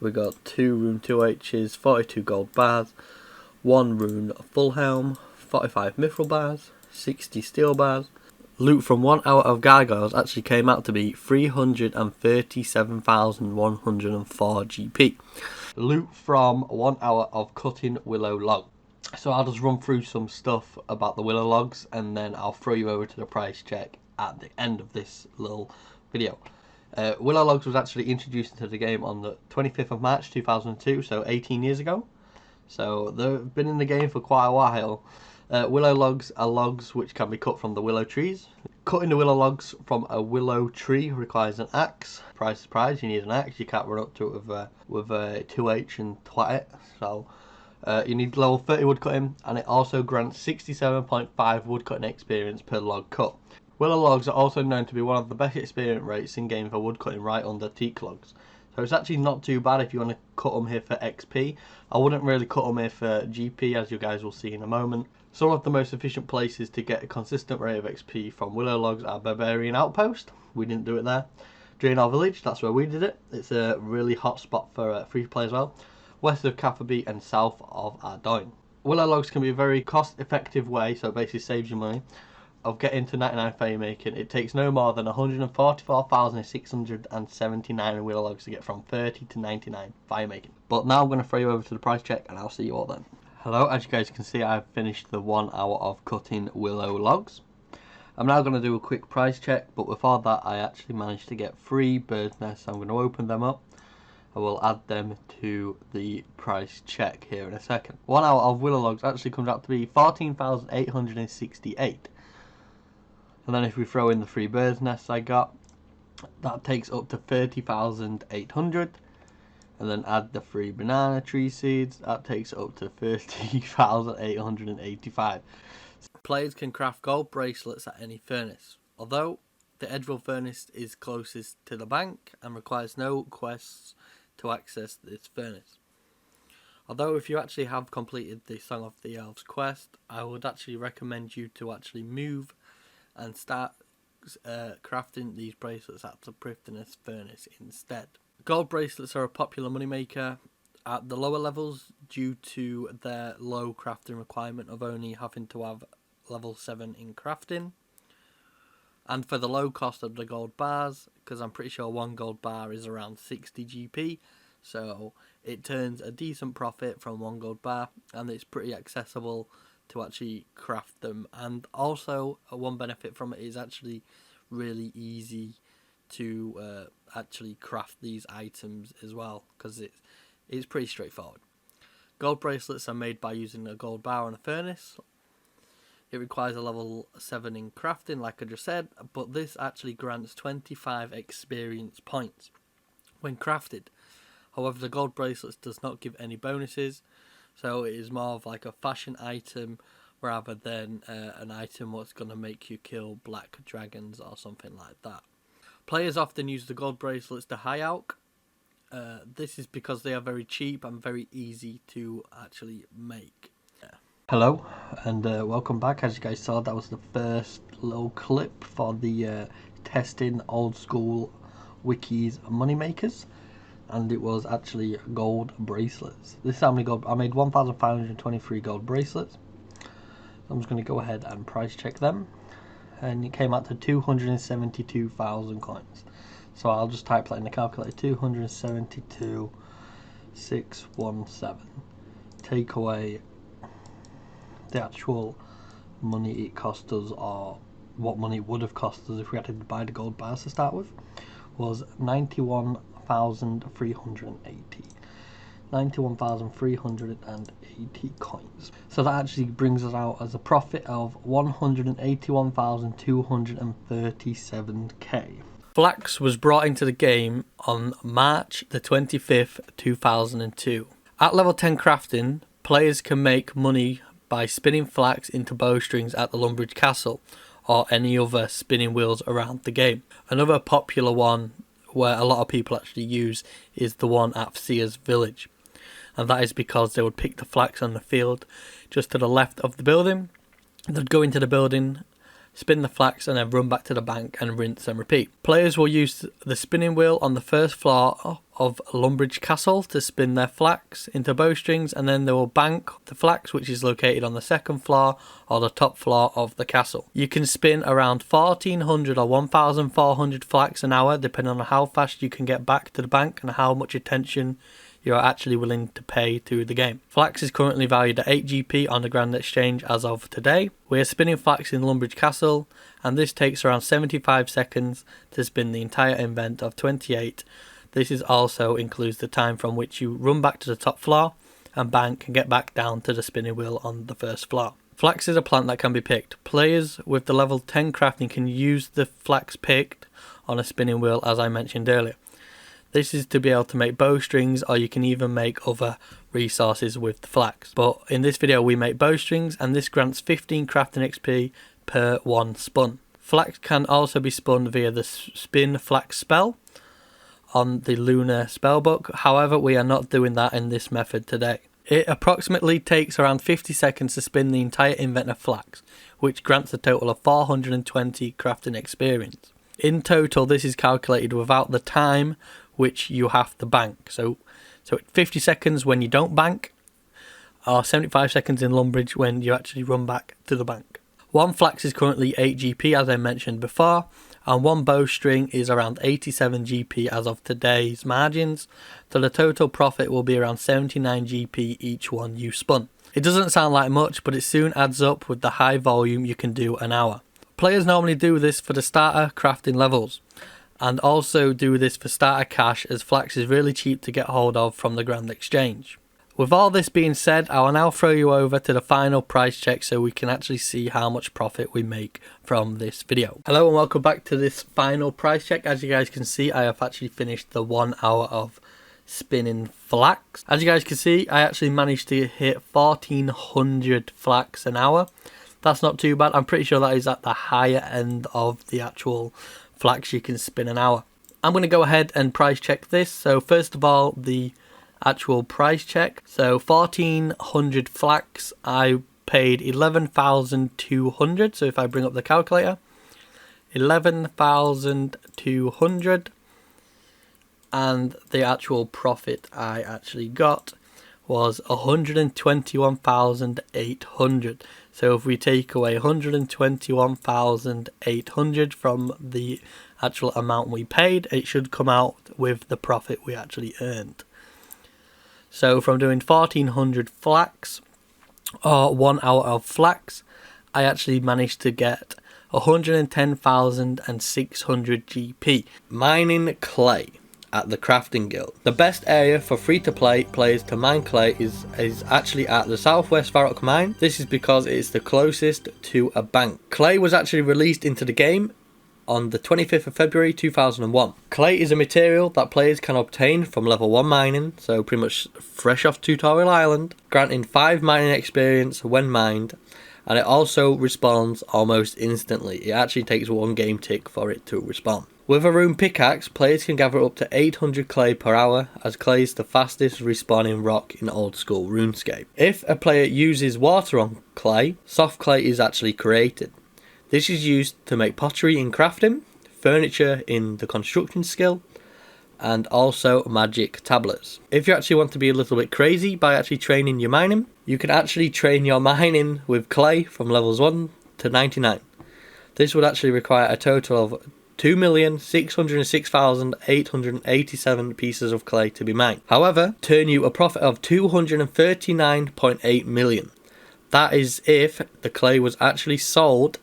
Speaker 1: We got 2 rune 2H's, 42 gold bars, 1 rune full helm, 45 mithril bars, 60 steel bars. Loot from 1 hour of gargoyles actually came out to be 337,104 GP. Loot from 1 hour of cutting willow log. So I'll just run through some stuff about the willow logs, and then I'll throw you over to the price check at the end of this little video. Willow logs was actually introduced into the game on the 25th of March 2002, so 18 years ago. So they've been in the game for quite a while. Willow logs are logs which can be cut from the willow trees. Cutting the willow logs from a willow tree requires an axe. Surprise, you need an axe. You can't run up to it with a 2H and twat it. So you need level 30 woodcutting, and it also grants 67.5 woodcutting experience per log cut. Willow logs are also known to be one of the best experience rates in game for woodcutting, right under teak logs. So it's actually not too bad if you want to cut them here for XP. I wouldn't really cut them here for GP, as you guys will see in a moment. Some of the most efficient places to get a consistent rate of XP from willow logs are Barbarian Outpost. We didn't do it there. Draenor Village, that's where we did it. It's a really hot spot for free play as well. West of Catherby and south of Ardoyne. Willow logs can be a very cost effective way, so it basically saves you money, of getting to 99 fire making, it takes no more than 144,679 willow logs to get from 30 to 99 fire making. But now I'm going to throw you over to the price check and I'll see you all then. Hello, as you guys can see, I've finished the 1 hour of cutting willow logs. I'm now going to do a quick price check, but before that I actually managed to get 3 bird nests. I'm going to open them up. I will add them to the price check here in a second. 1 hour of willow logs actually comes out to be 14,868. And then if we throw in the 3 bird nests I got, that takes up to 30,800. And then add the 3 banana tree seeds, that takes up to 30,885. Players can craft gold bracelets at any furnace, although the Edgeville furnace is closest to the bank and requires no quests to access this furnace. Although if you actually have completed the Song of the Elves quest, I would actually recommend you to actually move and start crafting these bracelets at the Prifddinas furnace instead. Gold bracelets are a popular moneymaker at the lower levels due to their low crafting requirement of only having to have level 7 in crafting, and for the low cost of the gold bars, because I'm pretty sure 1 gold bar is around 60 GP, so it turns a decent profit from 1 gold bar, and it's pretty accessible to actually craft them. And also one benefit from it is actually really easy to actually craft these items as well, because it's pretty straightforward. Gold bracelets are made by using a gold bar on a furnace. It requires a level 7 in crafting, like I just said, but this actually grants 25 experience points when crafted. However, the gold bracelets does not give any bonuses, so it is more of like a fashion item rather than an item what's going to make you kill black dragons or something like that. Players often use the gold bracelets to high alch. This is because they are very cheap and very easy to actually make. Hello and welcome back. As you guys saw, that was the first little clip for the testing old school wikis moneymakers, and it was actually gold bracelets. This is how many gold I made. 1,523 gold bracelets. I'm just going to go ahead and price check them, and it came out to 272,000 coins. So I'll just type that in the calculator. 272,617. Take away the actual money it cost us, or what money it would have cost us if we had to buy the gold bars to start with, was 91,380. 91,380 coins. So that actually brings us out as a profit of 181,237k. Flax was brought into the game on March the 25th, 2002. At level 10 crafting, players can make money by spinning flax into bowstrings at the Lumbridge Castle or any other spinning wheels around the game. Another popular one where a lot of people actually use is the one at Sears Village, and that is because they would pick the flax on the field just to the left of the building. They'd go into the building, spin the flax, and then run back to the bank and rinse and repeat. Players will use the spinning wheel on the first floor of Lumbridge Castle to spin their flax into bowstrings, and then they will bank the flax, which is located on the second floor or the top floor of the castle. You can spin around 1,400 or 1,400 flax an hour, depending on how fast you can get back to the bank and how much attention you are actually willing to pay to the game. Flax is currently valued at 8 GP on the Grand Exchange as of today. We are spinning flax in Lumbridge Castle, and this takes around 75 seconds to spin the entire event of 28. This is also includes the time from which you run back to the top floor and bank and get back down to the spinning wheel on the first floor. Flax is a plant that can be picked. Players with the level 10 crafting can use the flax picked on a spinning wheel, as I mentioned earlier. This is to be able to make bowstrings, or you can even make other resources with the flax. But in this video we make bowstrings, and this grants 15 crafting XP per 1 spun. Flax can also be spun via the spin flax spell on the lunar spellbook. However, we are not doing that in this method today. It approximately takes around 50 seconds to spin the entire invent of flax, which grants a total of 420 crafting experience. In total, this is calculated without the time which you have to bank. So 50 seconds when you don't bank, or 75 seconds in Lumbridge when you actually run back to the bank. One flax is currently 8 GP as I mentioned before, and one bowstring is around 87 GP as of today's margins, so the total profit will be around 79 GP each one you spun. It doesn't sound like much, but it soon adds up with the high volume you can do an hour. Players normally do this for the starter crafting levels, and also do this for starter cash, as flax is really cheap to get hold of from the Grand Exchange. With all this being said, I will now throw you over to the final price check so we can actually see how much profit we make from this video. Hello and welcome back to this final price check. As you guys can see, I have actually finished the 1 hour of spinning flax. As you guys can see, I actually managed to hit 1400 flax an hour. That's not too bad. I'm pretty sure that is at the higher end of the actual flax you can spin an hour. I'm going to go ahead and price check this. So first of all, the actual price check. So 1400 flax, I paid 11,200. So if I bring up the calculator, 11,200, and the actual profit I actually got was 121,800. So if we take away 121,800 from the actual amount we paid, it should come out with the profit we actually earned. So from doing 1400 flax, or 1 hour of flax, I actually managed to get 110,600 GP. Mining clay at the Crafting Guild. The best area for free-to-play players to mine clay is actually at the Southwest Varrock Mine. This is because it is the closest to a bank. Clay was actually released into the game on the 25th of February 2001. Clay is a material that players can obtain from level 1 mining, so pretty much fresh off Tutorial Island, granting 5 mining experience when mined, and it also respawns almost instantly. It actually takes 1 game tick for it to respawn. With a rune pickaxe, players can gather up to 800 clay per hour, as clay is the fastest respawning rock in old school Runescape. If a player uses water on clay, soft clay is actually created. This is used to make pottery in crafting, furniture in the construction skill, and also magic tablets. If you actually want to be a little bit crazy by actually training your mining, you can actually train your mining with clay from levels 1 to 99. This would actually require a total of 2,606,887 pieces of clay to be mined. However, turn you a profit of 239.8 million. That is if the clay was actually sold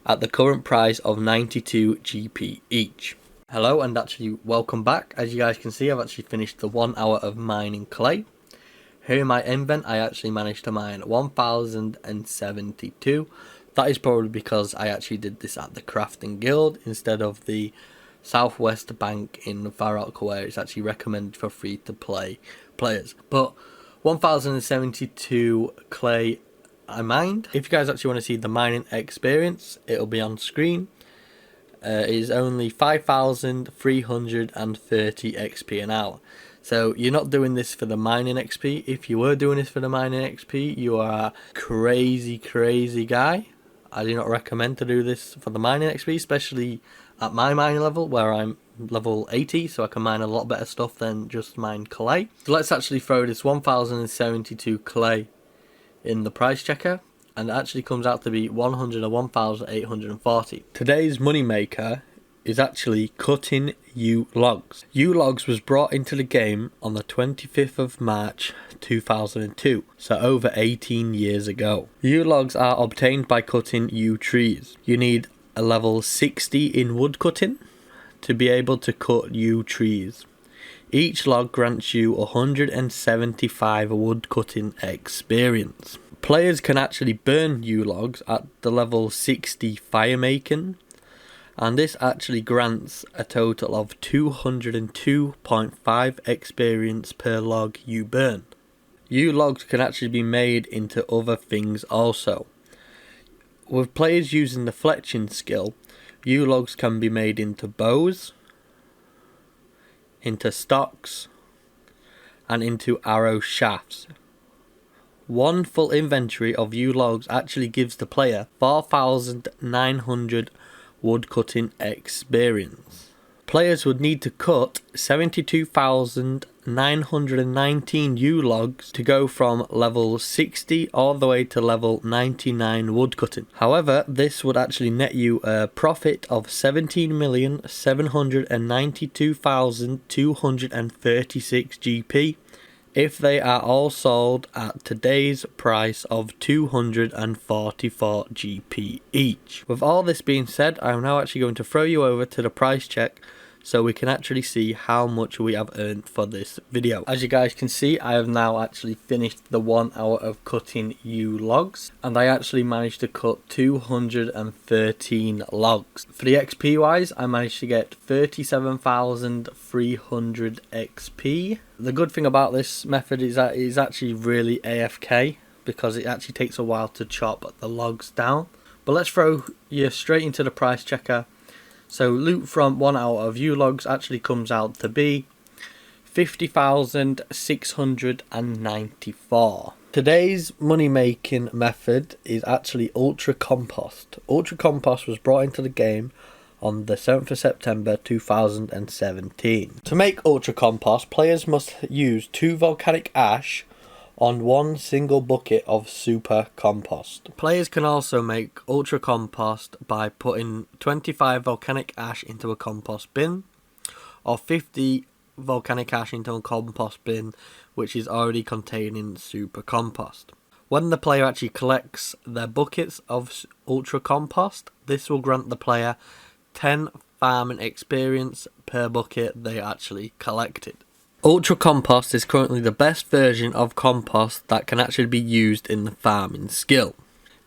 Speaker 1: at the current price of 92 GP each. Hello and actually welcome back. As you guys can see, I've actually finished the 1 hour of mining clay. Here in my invent, I actually managed to mine 1,072. That is probably because I actually did this at the Crafting Guild instead of the Southwest Bank in Varrock, where it's actually recommended for free-to-play players. But 1,072 clay I mined. If you guys actually want to see the mining experience, it'll be on screen. It is only 5,330 XP an hour. So you're not doing this for the mining XP. If you were doing this for the mining XP, you are a crazy guy. I do not recommend to do this for the mining XP, especially at my mining level where I'm level 80, so I can mine a lot better stuff than just mine clay. So let's actually throw this 1,072 clay in the price checker, and it actually comes out to be 101,840. Today's moneymaker is actually cutting U-Logs. U-Logs was brought into the game on the 25th of March 2002, so over 18 years ago. U-Logs are obtained by cutting U-trees. You need a level 60 in wood cutting to be able to cut U-trees. Each log grants you 175 wood cutting experience. Players can actually burn U-Logs at the level 60 fire making, and this actually grants a total of 202.5 experience per log you burn. U-Logs can actually be made into other things also. With players using the fletching skill, U-Logs can be made into bows, into stocks, and into arrow shafts. One full inventory of U-Logs actually gives the player 4,900 wood cutting experience. Players would need to cut 72,919 U logs to go from level 60 all the way to level 99 woodcutting. However, this would actually net you a profit of 17,792,236 GP if they are all sold at today's price of 244 GP each. With all this being said, I am now actually going to throw you over to the price check so we can actually see how much we have earned for this video. As you guys can see, I have now actually finished the 1 hour of cutting U logs, and I actually managed to cut 213 logs. For the XP wise, I managed to get 37,300 XP. The good thing about this method is that it is actually really AFK, because it actually takes a while to chop the logs down. But let's throw you straight into the price checker. So loot from 1 hour of U logs actually comes out to be 50,694. Today's money making method is actually Ultra Compost. Ultra Compost was brought into the game on the 7th of September 2017. To make Ultra Compost, players must use 2 volcanic ash on 1 single bucket of super compost. Players can also make ultra compost by putting 25 volcanic ash into a compost bin, or 50 volcanic ash into a compost bin which is already containing super compost. When the player actually collects their buckets of ultra compost, this will grant the player 10 farming experience per bucket they actually collected. Ultra Compost is currently the best version of compost that can actually be used in the farming skill.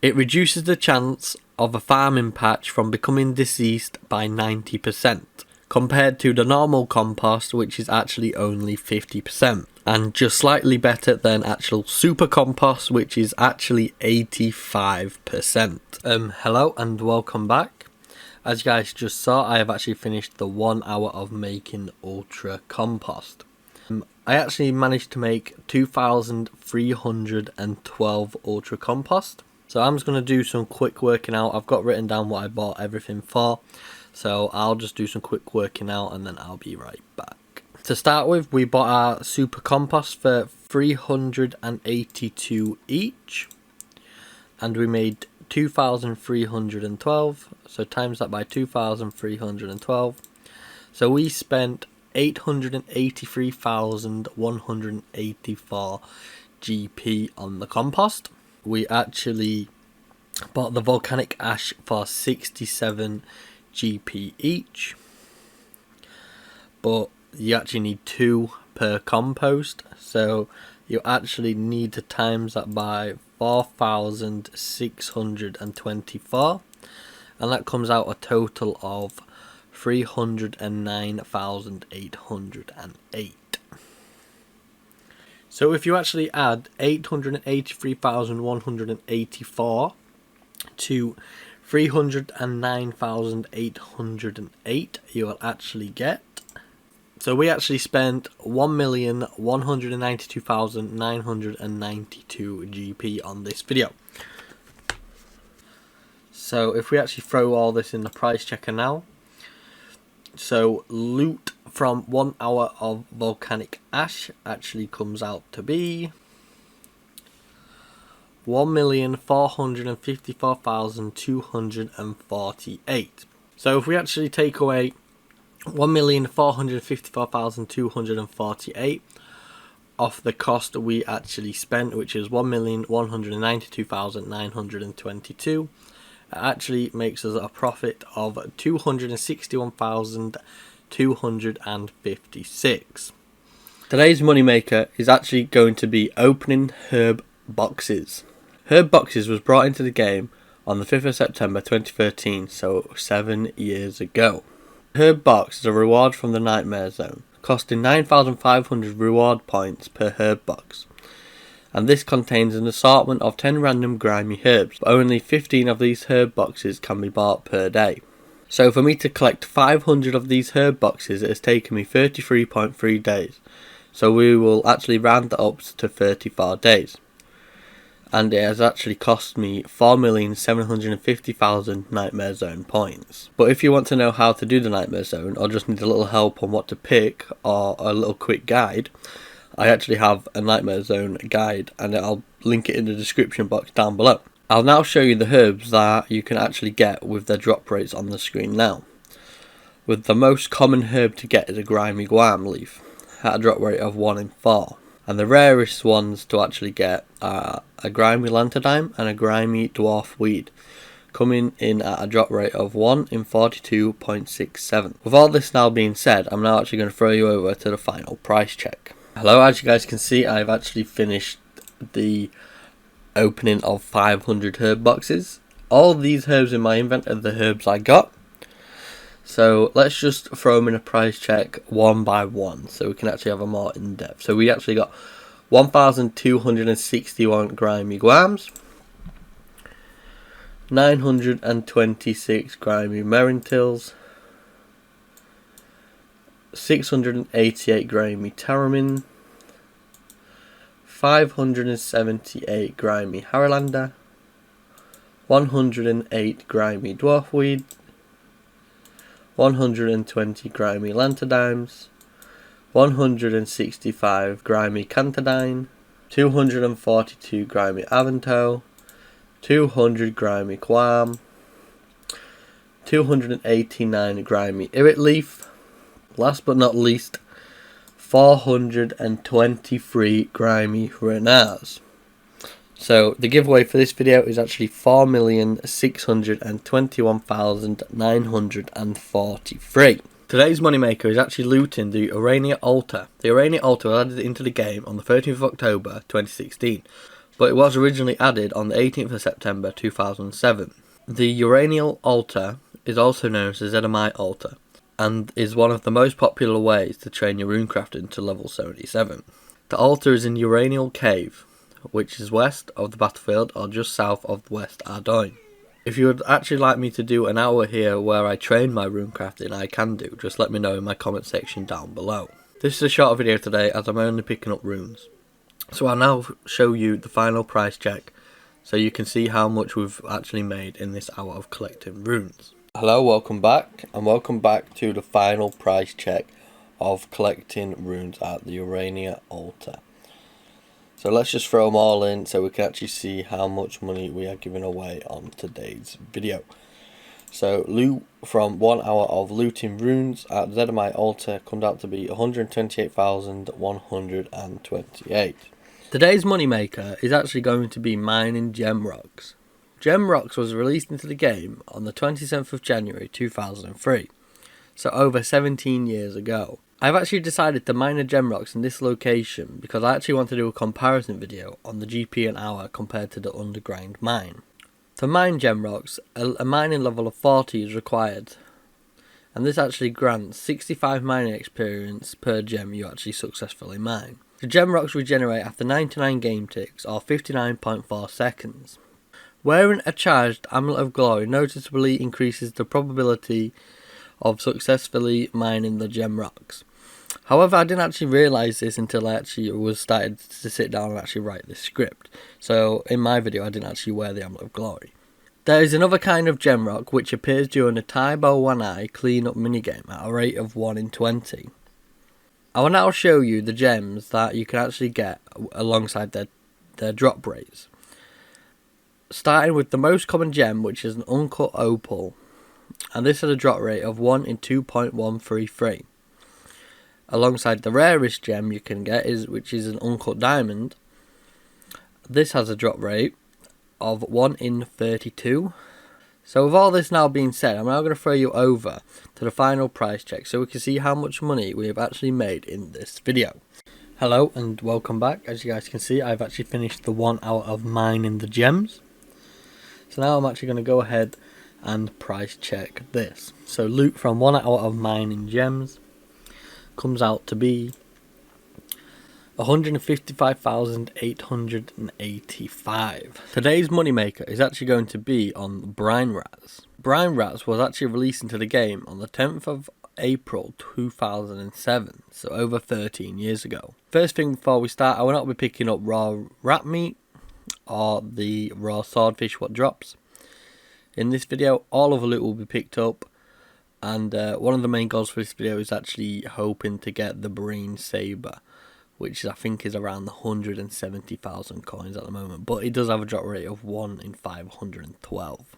Speaker 1: It reduces the chance of a farming patch from becoming deceased by 90%, compared to the normal compost, which is actually only 50%, and just slightly better than actual super compost, which is actually 85%. Hello and welcome back. As you guys just saw, I have actually finished the 1 hour of making Ultra Compost. I actually managed to make 2,312 Ultra Compost. So I'm just going to do some quick working out. I've got written down what I bought everything for. So I'll just do some quick working out and then I'll be right back. To start with, we bought our Super Compost for 382 each. And we made 2,312. So times that by 2,312. So we spent 883,184 GP on the compost. We actually bought the volcanic ash for 67 GP each, but you actually need 2 per compost, so you actually need to times that by 4,624, and that comes out a total of 309,808. So if you actually add 883,184 to 309,808, you will actually get. So we actually spent 1,192,992 GP on this video. So if we actually throw all this in the price checker now. So loot from 1 hour of volcanic ash actually comes out to be 1,454,248. So if we actually take away 1,454,248 off the cost we actually spent, which is 1,192,922, it actually makes us a profit of 261,256. Today's moneymaker is actually going to be opening herb boxes. Herb boxes was brought into the game on the 5th of September 2013, so 7 years ago. Herb box is a reward from the Nightmare Zone, costing 9,500 reward points per herb box. And this contains an assortment of 10 random grimy herbs, but only 15 of these herb boxes can be bought per day. So for me to collect 500 of these herb boxes, it has taken me 33.3 days. So we will actually round that up to 34 days. and it has actually cost me 4,750,000 Nightmare Zone points. But if you want to know how to do the Nightmare Zone, or just need a little help on what to pick, or a little quick guide, I actually have a Nightmare Zone guide, and I'll link it in the description box down below. I'll now show you the herbs that you can actually get with their drop rates on the screen now. With the most common herb to get is a grimy guam leaf, at a drop rate of 1 in 4. And the rarest ones to actually get are a grimy lanternine and a grimy dwarf weed, coming in at a drop rate of 1 in 42.67. With all this now being said, I'm now actually going to throw you over to the final price check. Hello, as you guys can see, I've actually finished the opening of 500 herb boxes. All these herbs in my inventory are the herbs I got. So let's just throw them in a price check one by one so we can actually have a more in-depth. So we actually got 1,261 grimy guams, 926 grimy merintils, 688 grimy taramin, 578 grimy haralander, 108 grimy dwarfweed, 120 grimy lantadymes, 165 grimy cantadine, 242 grimy avanto, 200 grimy quam, 289 grimy irit leaf, last but not least 423 grimy renars. So the giveaway for this video is actually 4,621,943. Today's moneymaker is actually looting the Urania altar. The Urania altar was added into the game on the 13th of October 2016, but it was originally added on the 18th of September 2007. The Uranial altar is also known as the Zedamite altar, and is one of the most popular ways to train your runecrafting to level 77. The altar is in Uranial Cave, which is west of the battlefield or just south of West Ardoyne. If you would actually like me to do an hour here where I train my runecrafting, I can do. Just let me know in my comment section down below. This is a short video today as I'm only picking up runes. So I'll now show you the final price check so you can see how much we've actually made in this hour of collecting runes. Hello, welcome back, and welcome back to the final price check of collecting runes at the Urania altar. So let's just throw them all in so we can actually see how much money we are giving away on today's video. So loot from 1 hour of looting runes at Zedamite altar comes out to be 128,128. Today's moneymaker is actually going to be mining gem rocks. Gem rocks was released into the game on the 27th of January 2003, so over 17 years ago. I've actually decided to mine the gem rocks in this location because I actually want to do a comparison video on the GP an hour compared to the underground mine. To mine gem rocks, a mining level of 40 is required, and this actually grants 65 mining experience per gem you actually successfully mine. The gem rocks regenerate after 99 game ticks or 59.4 seconds. Wearing a charged Amulet of Glory noticeably increases the probability of successfully mining the gem rocks. However, I didn't actually realise this until I actually started to sit down and actually write this script. So in my video I didn't actually wear the Amulet of Glory. There is another kind of gem rock which appears during the Taibo Wanai cleanup minigame at a rate of 1 in 20. I will now show you the gems that you can actually get alongside their drop rates. Starting with the most common gem, which is an uncut opal, and this has a drop rate of 1 in 2.133. Alongside the rarest gem you can get, which is an uncut diamond. This has a drop rate of 1 in 32. So with all this now being said, I'm now going to throw you over to the final price check so we can see how much money we have actually made in this video. Hello and welcome back. As you guys can see, I've actually finished the 1 hour of mining the gems. So now I'm actually going to go ahead and price check this. So loot from 1 hour of mining gems comes out to be 155,885. Today's moneymaker is actually going to be on Brine Rats. Brine Rats was actually released into the game on the 10th of April 2007, so over 13 years ago. First thing before we start, I will not be picking up raw rat meat are the raw swordfish what drops. In this video, all of the loot will be picked up, and one of the main goals for this video is actually hoping to get the Brain Saber, which I think is around the 170,000 coins at the moment, but it does have a drop rate of 1 in 512.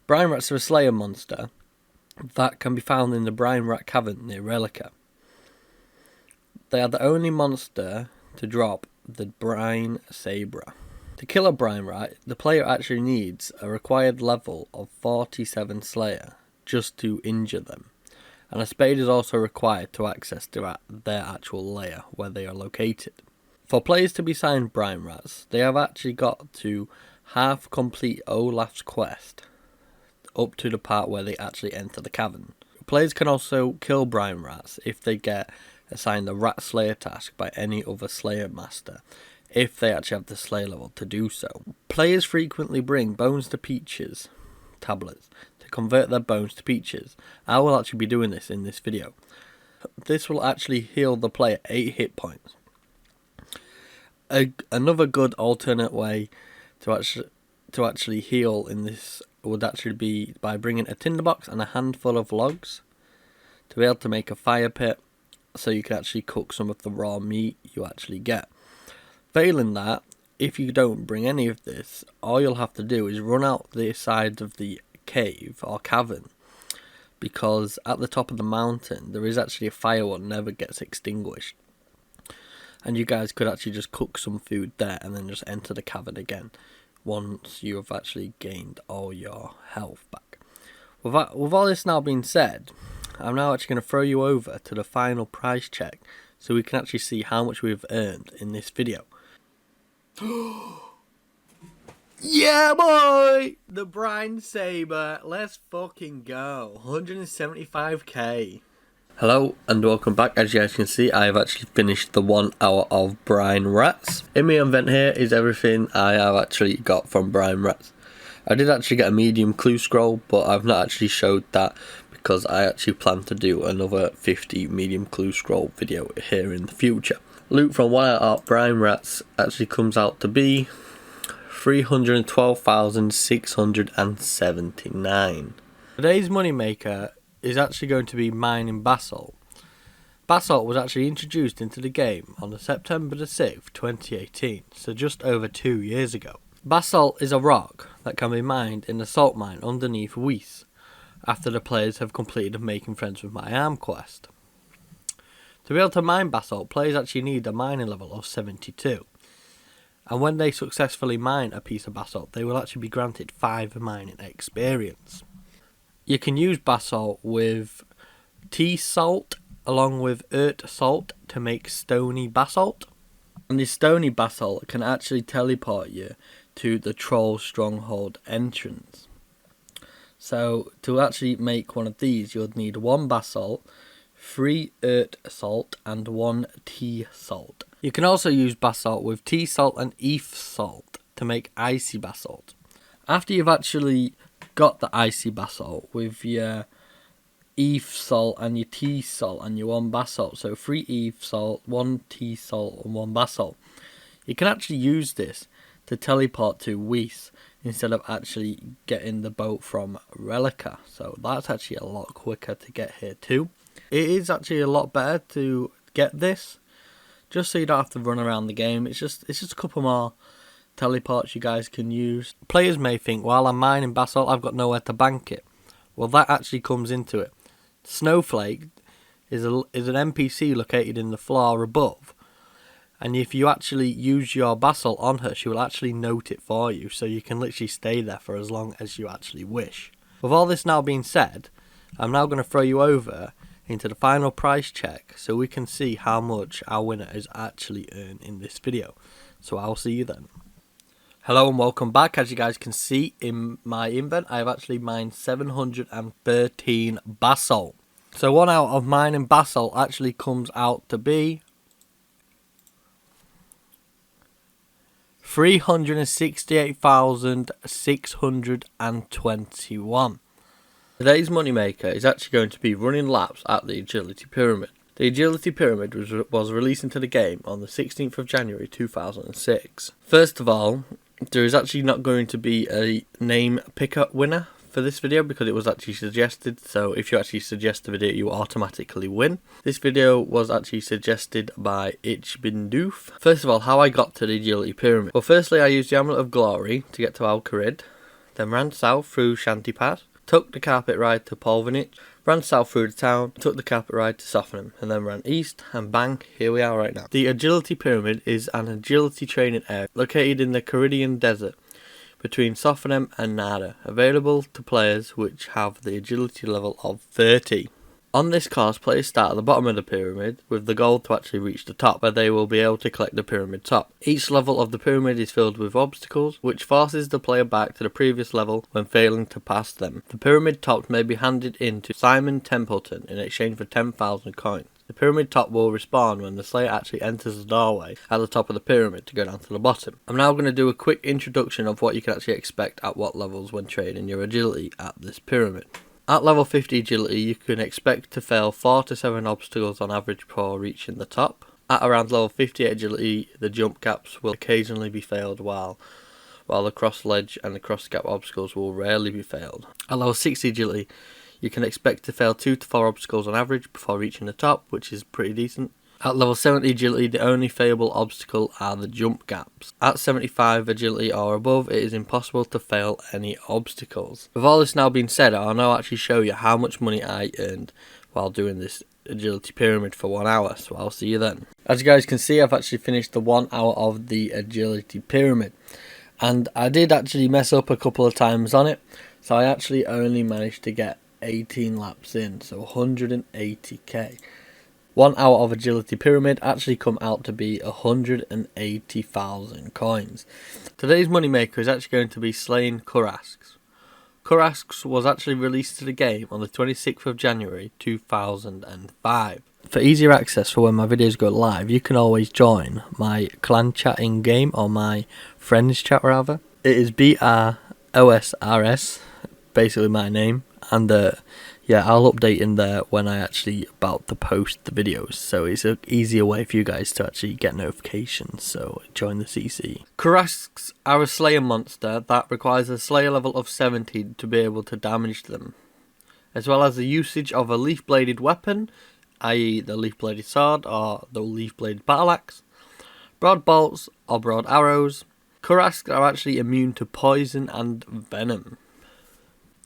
Speaker 1: Brine Rats are a Slayer monster that can be found in the Brine Rat Cavern near Relica. They are the only monster to drop the Brine Saber. To kill a Brine Rat, the player actually needs a required level of 47 Slayer just to injure them, and a spade is also required to access their actual lair where they are located. For players to be signed Brine Rats, they have actually got to half complete Olaf's quest up to the part where they actually enter the cavern. Players can also kill Brine Rats if they get assigned the Rat Slayer task by any other Slayer master, if they actually have the Slayer level to do so. Players frequently bring Bones to Peaches tablets to convert their bones to peaches. I will actually be doing this in this video. This will actually heal the player 8 hit points. Another good alternate way to actually heal in this would actually be by bringing a tinderbox and a handful of logs to be able to make a fire pit, so you can actually cook some of the raw meat you actually get. Failing that, if you don't bring any of this, all you'll have to do is run out the side of the cave or cavern, because at the top of the mountain there is actually a fire that never gets extinguished, and you guys could actually just cook some food there and then just enter the cavern again once you have actually gained all your health back. With all this now being said, I'm now actually going to throw you over to the final price check so we can actually see how much we've earned in this video. Yeah, boy! The Brine Saber. Let's fucking go. 175k. Hello and welcome back. As you guys can see, I have actually finished the 1 hour of Brine Rats. In my invent here is everything I have actually got from Brine Rats. I did actually get a medium clue scroll, but I've not actually showed that because I actually plan to do another 50 medium clue scroll video here in the future. Loot from 1 hour of Brine Rats actually comes out to be 312,679. Today's moneymaker is actually going to be mining basalt. Basalt was actually introduced into the game on September the 6th, 2018, so just over 2 years ago. Basalt is a rock that can be mined in the salt mine underneath Weiss, after the players have completed Making Friends with My Arm quest. To be able to mine basalt, players actually need a mining level of 72. And when they successfully mine a piece of basalt, they will actually be granted 5 mining experience. You can use basalt with tea salt along with earth salt to make stony basalt. And this stony basalt can actually teleport you to the troll stronghold entrance. So to actually make one of these, you'll need 1 basalt, 3 earth salt and 1 tea salt. You can also use basalt with tea salt and earth salt to make icy basalt. After you've actually got the icy basalt with your earth salt and your tea salt and your 1 basalt, so 3 earth salt, 1 tea salt and 1 basalt, you can actually use this to teleport to Weiss instead of actually getting the boat from Relica. So that's actually a lot quicker to get here too. It is actually a lot better to get this, just so you don't have to run around the game. It's just a couple more teleports you guys can use. Players may think, while I'm mining basalt, I've got nowhere to bank it. Well, that actually comes into it. Snowflake is an NPC located in the floor above, and if you actually use your basalt on her, she will actually note it for you, so you can literally stay there for as long as you actually wish. With all this now being said, I'm now going to throw you over into the final price check so we can see how much our winner has actually earned in this video. So I'll see you then. Hello and welcome back. As you guys can see in my invent, I've actually mined 713 basalt. So 1 out of mining basalt actually comes out to be 368,621. Today's moneymaker is actually going to be running laps at the Agility Pyramid. The Agility Pyramid was released into the game on the 16th of January 2006. First of all, There is actually not going to be a name picker winner for this video because it was actually suggested, so if you actually suggest the video you automatically win. This video was actually suggested by Itchbindoof. First of all, how I got to the agility pyramid. Well, firstly I used the Amulet of Glory to get to Al Kharid, then ran south through Shantypad, took the carpet ride to Polvanich, ran south through the town, took the carpet ride to Softenham, and then ran east, and bang, here we are right now. The agility pyramid is an agility training area located in the Caridian Desert between Softenham and Nada, available to players which have the agility level of 30. On this course, players start at the bottom of the pyramid with the goal to actually reach the top, where they will be able to collect the pyramid top. Each level of the pyramid is filled with obstacles, which forces the player back to the previous level when failing to pass them. The pyramid top may be handed in to Simon Templeton in exchange for 10,000 coins. The pyramid top will respawn when the slayer actually enters the doorway at the top of the pyramid to go down to the bottom. I'm now going to do a quick introduction of what you can actually expect at what levels when trading your agility at this pyramid. At level 50 agility, you can expect to fail 4 to 7 obstacles on average before reaching the top. At around level 58 agility, the jump gaps will occasionally be failed, while the cross ledge and the cross gap obstacles will rarely be failed. At level 60 agility, you can expect to fail 2 to 4 obstacles on average before reaching the top, which is pretty decent. At level 70 agility, the only failable obstacle are the jump gaps. At 75 agility or above, it is impossible to fail any obstacles. With all this now being said, I'll now actually show you how much money I earned while doing this agility pyramid for 1 hour, so I'll see you then. As you guys can see, I've actually finished the 1 hour of the agility pyramid, and I did actually mess up a couple of times on it, so I actually only managed to get 18 laps in, so 180k. 1 hour of agility pyramid actually come out to be 180,000 coins. Today's moneymaker is actually going to be slaying Kurasks. Kurasks was actually released to the game on the 26th of January 2005. For easier access for when my videos go live, you can always join my clan chat in game, or my friends chat rather. It is OSRS, basically my name, and yeah, I'll update in there when I actually about to post the videos, so it's an easier way for you guys to actually get notifications, so join the CC. Kurasks are a slayer monster that requires a slayer level of 70 to be able to damage them, as well as the usage of a leaf-bladed weapon, i.e. the leaf-bladed sword or the leaf-bladed battle axe, broad bolts or broad arrows. Kurasks are actually immune to poison and venom.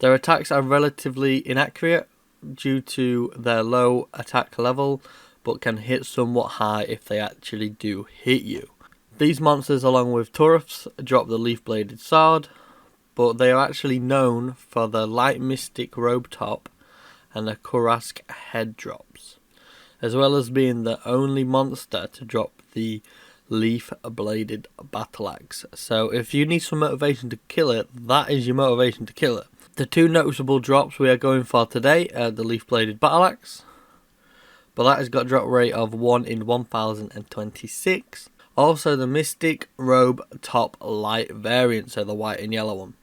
Speaker 1: Their attacks are relatively inaccurate due to their low attack level, but can hit somewhat high if they actually do hit you. These monsters, along with Turfs, drop the leaf-bladed sword, but they are actually known for their light mystic robe top and the Kurask head drops, as well as being the only monster to drop the leaf-bladed battle axe. So if you need some motivation to kill it, that is your motivation to kill it. The 2 noticeable drops we are going for today are the leaf-bladed battle axe, but that has got a drop rate of 1 in 1026. Also the mystic robe top light variant, so the white and yellow one,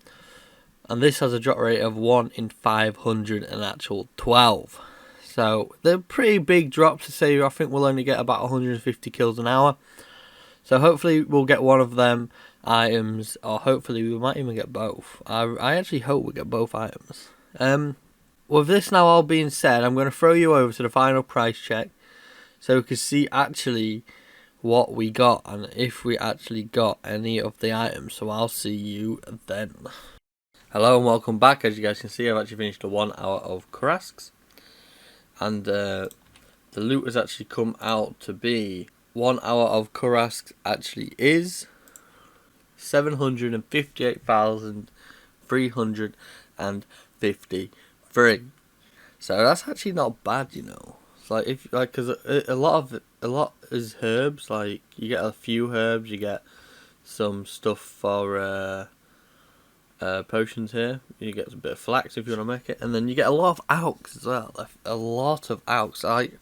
Speaker 1: and this has a drop rate of 1 in 500 and actual 12. So they're pretty big drops to say. I think we'll only get about 150 kills an hour. So hopefully we'll get one of them items, or hopefully we might even get both. I actually hope we get both items. With this now all being said, I'm going to throw you over to the final price check so we can see actually what we got and if we actually got any of the items. So I'll see you then. Hello and welcome back. As you guys can see, I've actually finished the 1 hour of Kurasks, and the loot has actually come out to be 1 hour of Kurasks actually is 758,353. So that's actually not bad, you know. It's like, if like, cause a lot is herbs. Like you get a few herbs, you get some stuff for potions here. You get a bit of flax if you want to make it, and then you get a lot of alks as well. A lot of alks. Like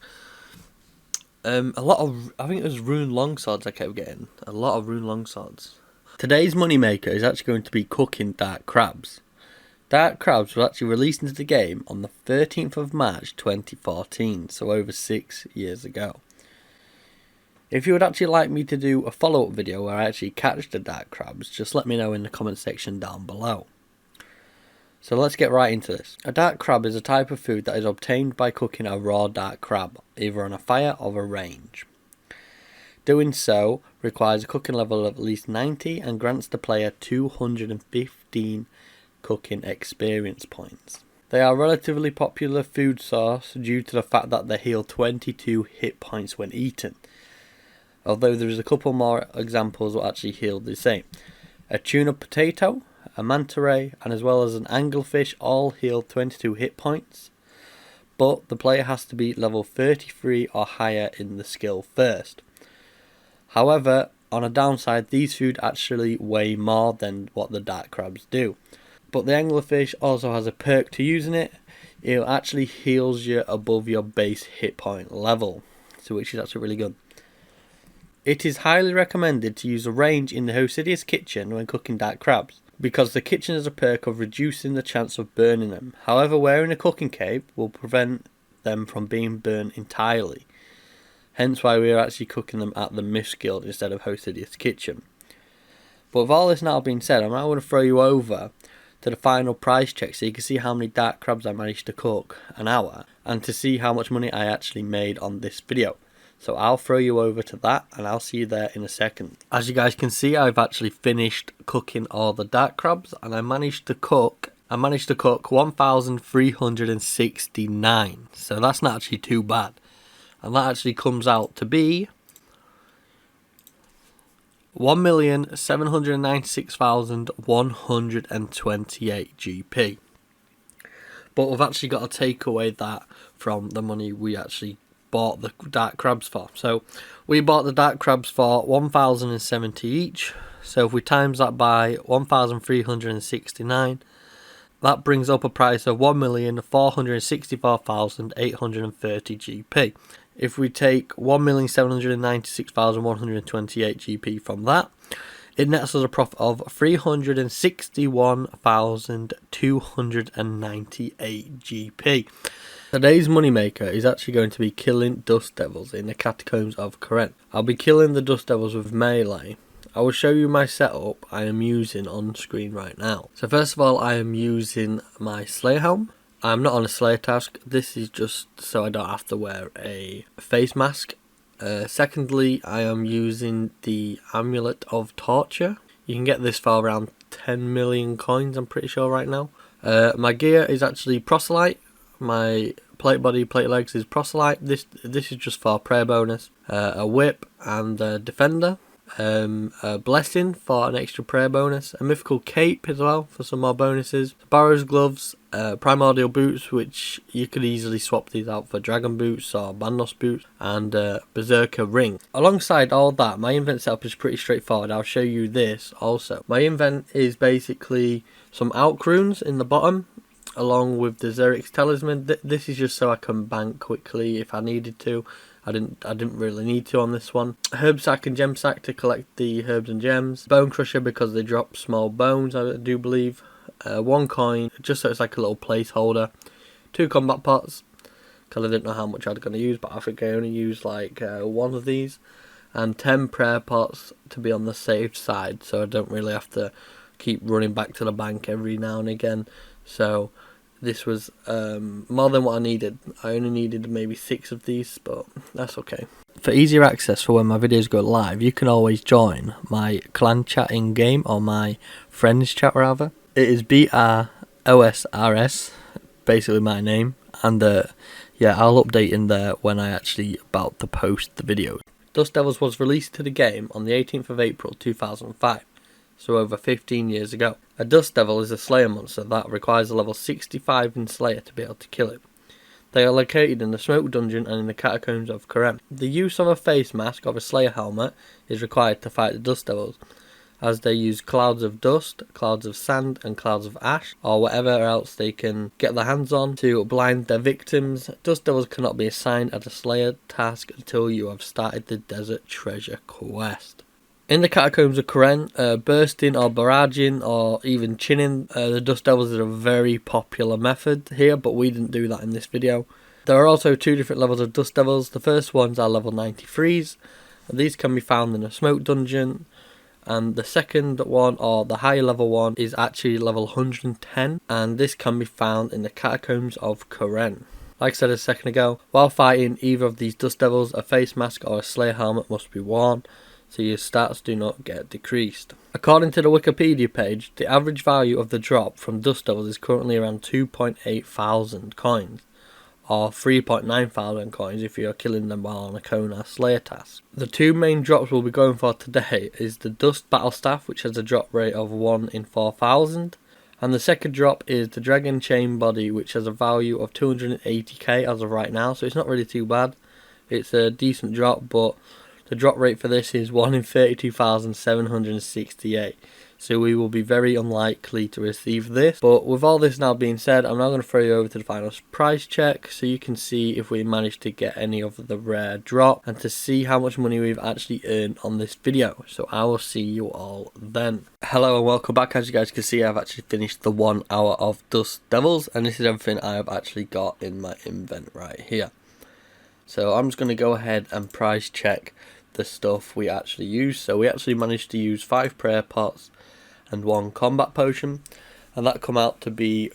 Speaker 1: a lot of, I think it was rune longswords I kept getting. A lot of rune longswords. Today's moneymaker is actually going to be cooking dark crabs. Dark crabs were actually released into the game on the 13th of March 2014, so over 6 years ago. If you would actually like me to do a follow-up video where I actually catch the dark crabs, just let me know in the comment section down below. So let's get right into this. A dark crab is a type of food that is obtained by cooking a raw dark crab, either on a fire or a range. Doing so requires a cooking level of at least 90 and grants the player 215 cooking experience points. They are a relatively popular food source due to the fact that they heal 22 hit points when eaten. Although there is a couple more examples that actually heal the same. A tuna potato, a manta ray, and as well as an anglefish all heal 22 hit points. But the player has to be level 33 or higher in the skill first. However, on a downside, these food actually weigh more than what the dark crabs do. But the anglerfish also has a perk to using it. It actually heals you above your base hit point level, so which is actually really good. It is highly recommended to use a range in the OSRS kitchen when cooking dark crabs, because the kitchen has a perk of reducing the chance of burning them. However, wearing a cooking cape will prevent them from being burnt entirely. Hence why we are actually cooking them at the Myths Guild instead of OSRS kitchen. But with all this now being said, I'm now going to throw you over to the final price check so you can see how many dark crabs I managed to cook an hour and to see how much money I actually made on this video. So I'll throw you over to that and I'll see you there in a second. As you guys can see, I've actually finished cooking all the dark crabs and I managed to cook 1,369. So that's not actually too bad. And that actually comes out to be 1,796,128 GP. But we've actually got to take away that from the money we actually bought the dark crabs for. So we bought the dark crabs for 1,070 each. So if we times that by 1,369, that brings up a price of 1,464,830 GP. If we take 1,796,128 GP from that, it nets us a profit of 361,298 GP. Today's moneymaker is actually going to be killing dust devils in the catacombs of Karen. I'll be killing the dust devils with melee. I will show you my setup I am using on screen right now. So first of all, I am using my Slayer helm. I'm not on a Slayer task. This is just so I don't have to wear a face mask. Secondly, I am using the Amulet of Torture. You can get this for around 10 million coins, I'm pretty sure right now. My gear is actually Proselyte. My plate body, plate legs is Proselyte. This is just for prayer bonus. A whip and a defender. A blessing for an extra prayer bonus, a mythical cape as well for some more bonuses, Barrow's gloves, primordial boots, which you could easily swap these out for dragon boots or bandos boots, and berserker ring. Alongside all that, my invent setup is pretty straightforward. I'll show you this also. My invent is basically some alch runes in the bottom, along with the Xerix talisman. This is just so I can bank quickly if I needed to. I didn't really need to on this one. Herb sack and gem sack to collect the herbs and gems. Bone crusher because they drop small bones, I do believe. 1 coin, just so it's like a little placeholder. 2 combat pots, because I didn't know how much I was going to use, but I think I only used like 1 of these. And 10 prayer pots to be on the safe side, so I don't really have to keep running back to the bank every now and again. So this was more than what I needed. I only needed maybe 6 of these, but that's okay. For easier access for when my videos go live, you can always join my clan chat in game, or my friends chat rather. It is OSRS, basically my name, and yeah, I'll update in there when I actually about to post the video. Dust Devils was released to the game on the 18th of April 2005. So over 15 years ago. A Dust Devil is a Slayer monster that requires a level 65 in Slayer to be able to kill it. They are located in the Smoke Dungeon and in the Catacombs of Karen. The use of a face mask or a Slayer helmet is required to fight the Dust Devils, as they use clouds of dust, clouds of sand and clouds of ash, or whatever else they can get their hands on to blind their victims. Dust Devils cannot be assigned as a Slayer task until you have started the Desert Treasure quest. In the Catacombs of Karen, bursting or barraging or even chinning the Dust Devils is a very popular method here, but we didn't do that in this video. There are also 2 different levels of Dust Devils. The first ones are level 93s, These can be found in a smoke dungeon, and the second one, or the higher level one, is actually level 110, and this can be found in the catacombs of Karen. Like I said a second ago, while fighting either of these dust devils, a face mask or a slayer helmet must be worn, so your stats do not get decreased. According to the Wikipedia page, the average value of the drop from dust devils is currently around 2.8 thousand coins, or 3.9 thousand coins if you're killing them while on a Kona Slayer task. The two main drops we'll be going for today is the Dust Battle Staff, which has a drop rate of 1 in 4,000, and the second drop is the Dragon Chain Body, which has a value of 280k as of right now, so it's not really too bad. It's a decent drop, but the drop rate for this is 1 in 32,768. So we will be very unlikely to receive this. But with all this now being said, I'm now going to throw you over to the final price check so you can see if we managed to get any of the rare drop and to see how much money we've actually earned on this video. So I will see you all then. Hello and welcome back. As you guys can see, I've actually finished the 1 hour of Dust Devils, and this is everything I have actually got in my invent right here. So I'm just going to go ahead and price check the stuff we actually use. So we actually managed to use 5 prayer pots and 1 combat potion, and that come out to be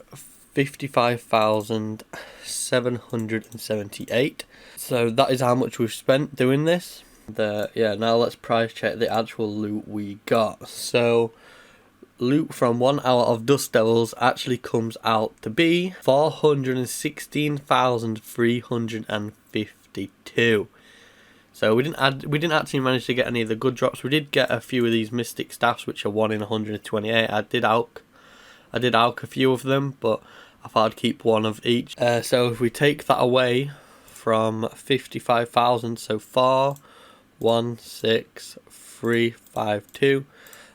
Speaker 1: 55,778. So that is how much we've spent doing this. Yeah, now let's price check the actual loot we got. So loot from 1 hour of Dust Devils actually comes out to be 416,352. So we didn't actually manage to get any of the good drops. We did get a few of these mystic staffs, which are 1 in 128. I did alch a few of them, but I thought I'd keep 1 of each. So if we take that away from 55,000 so far, 16352,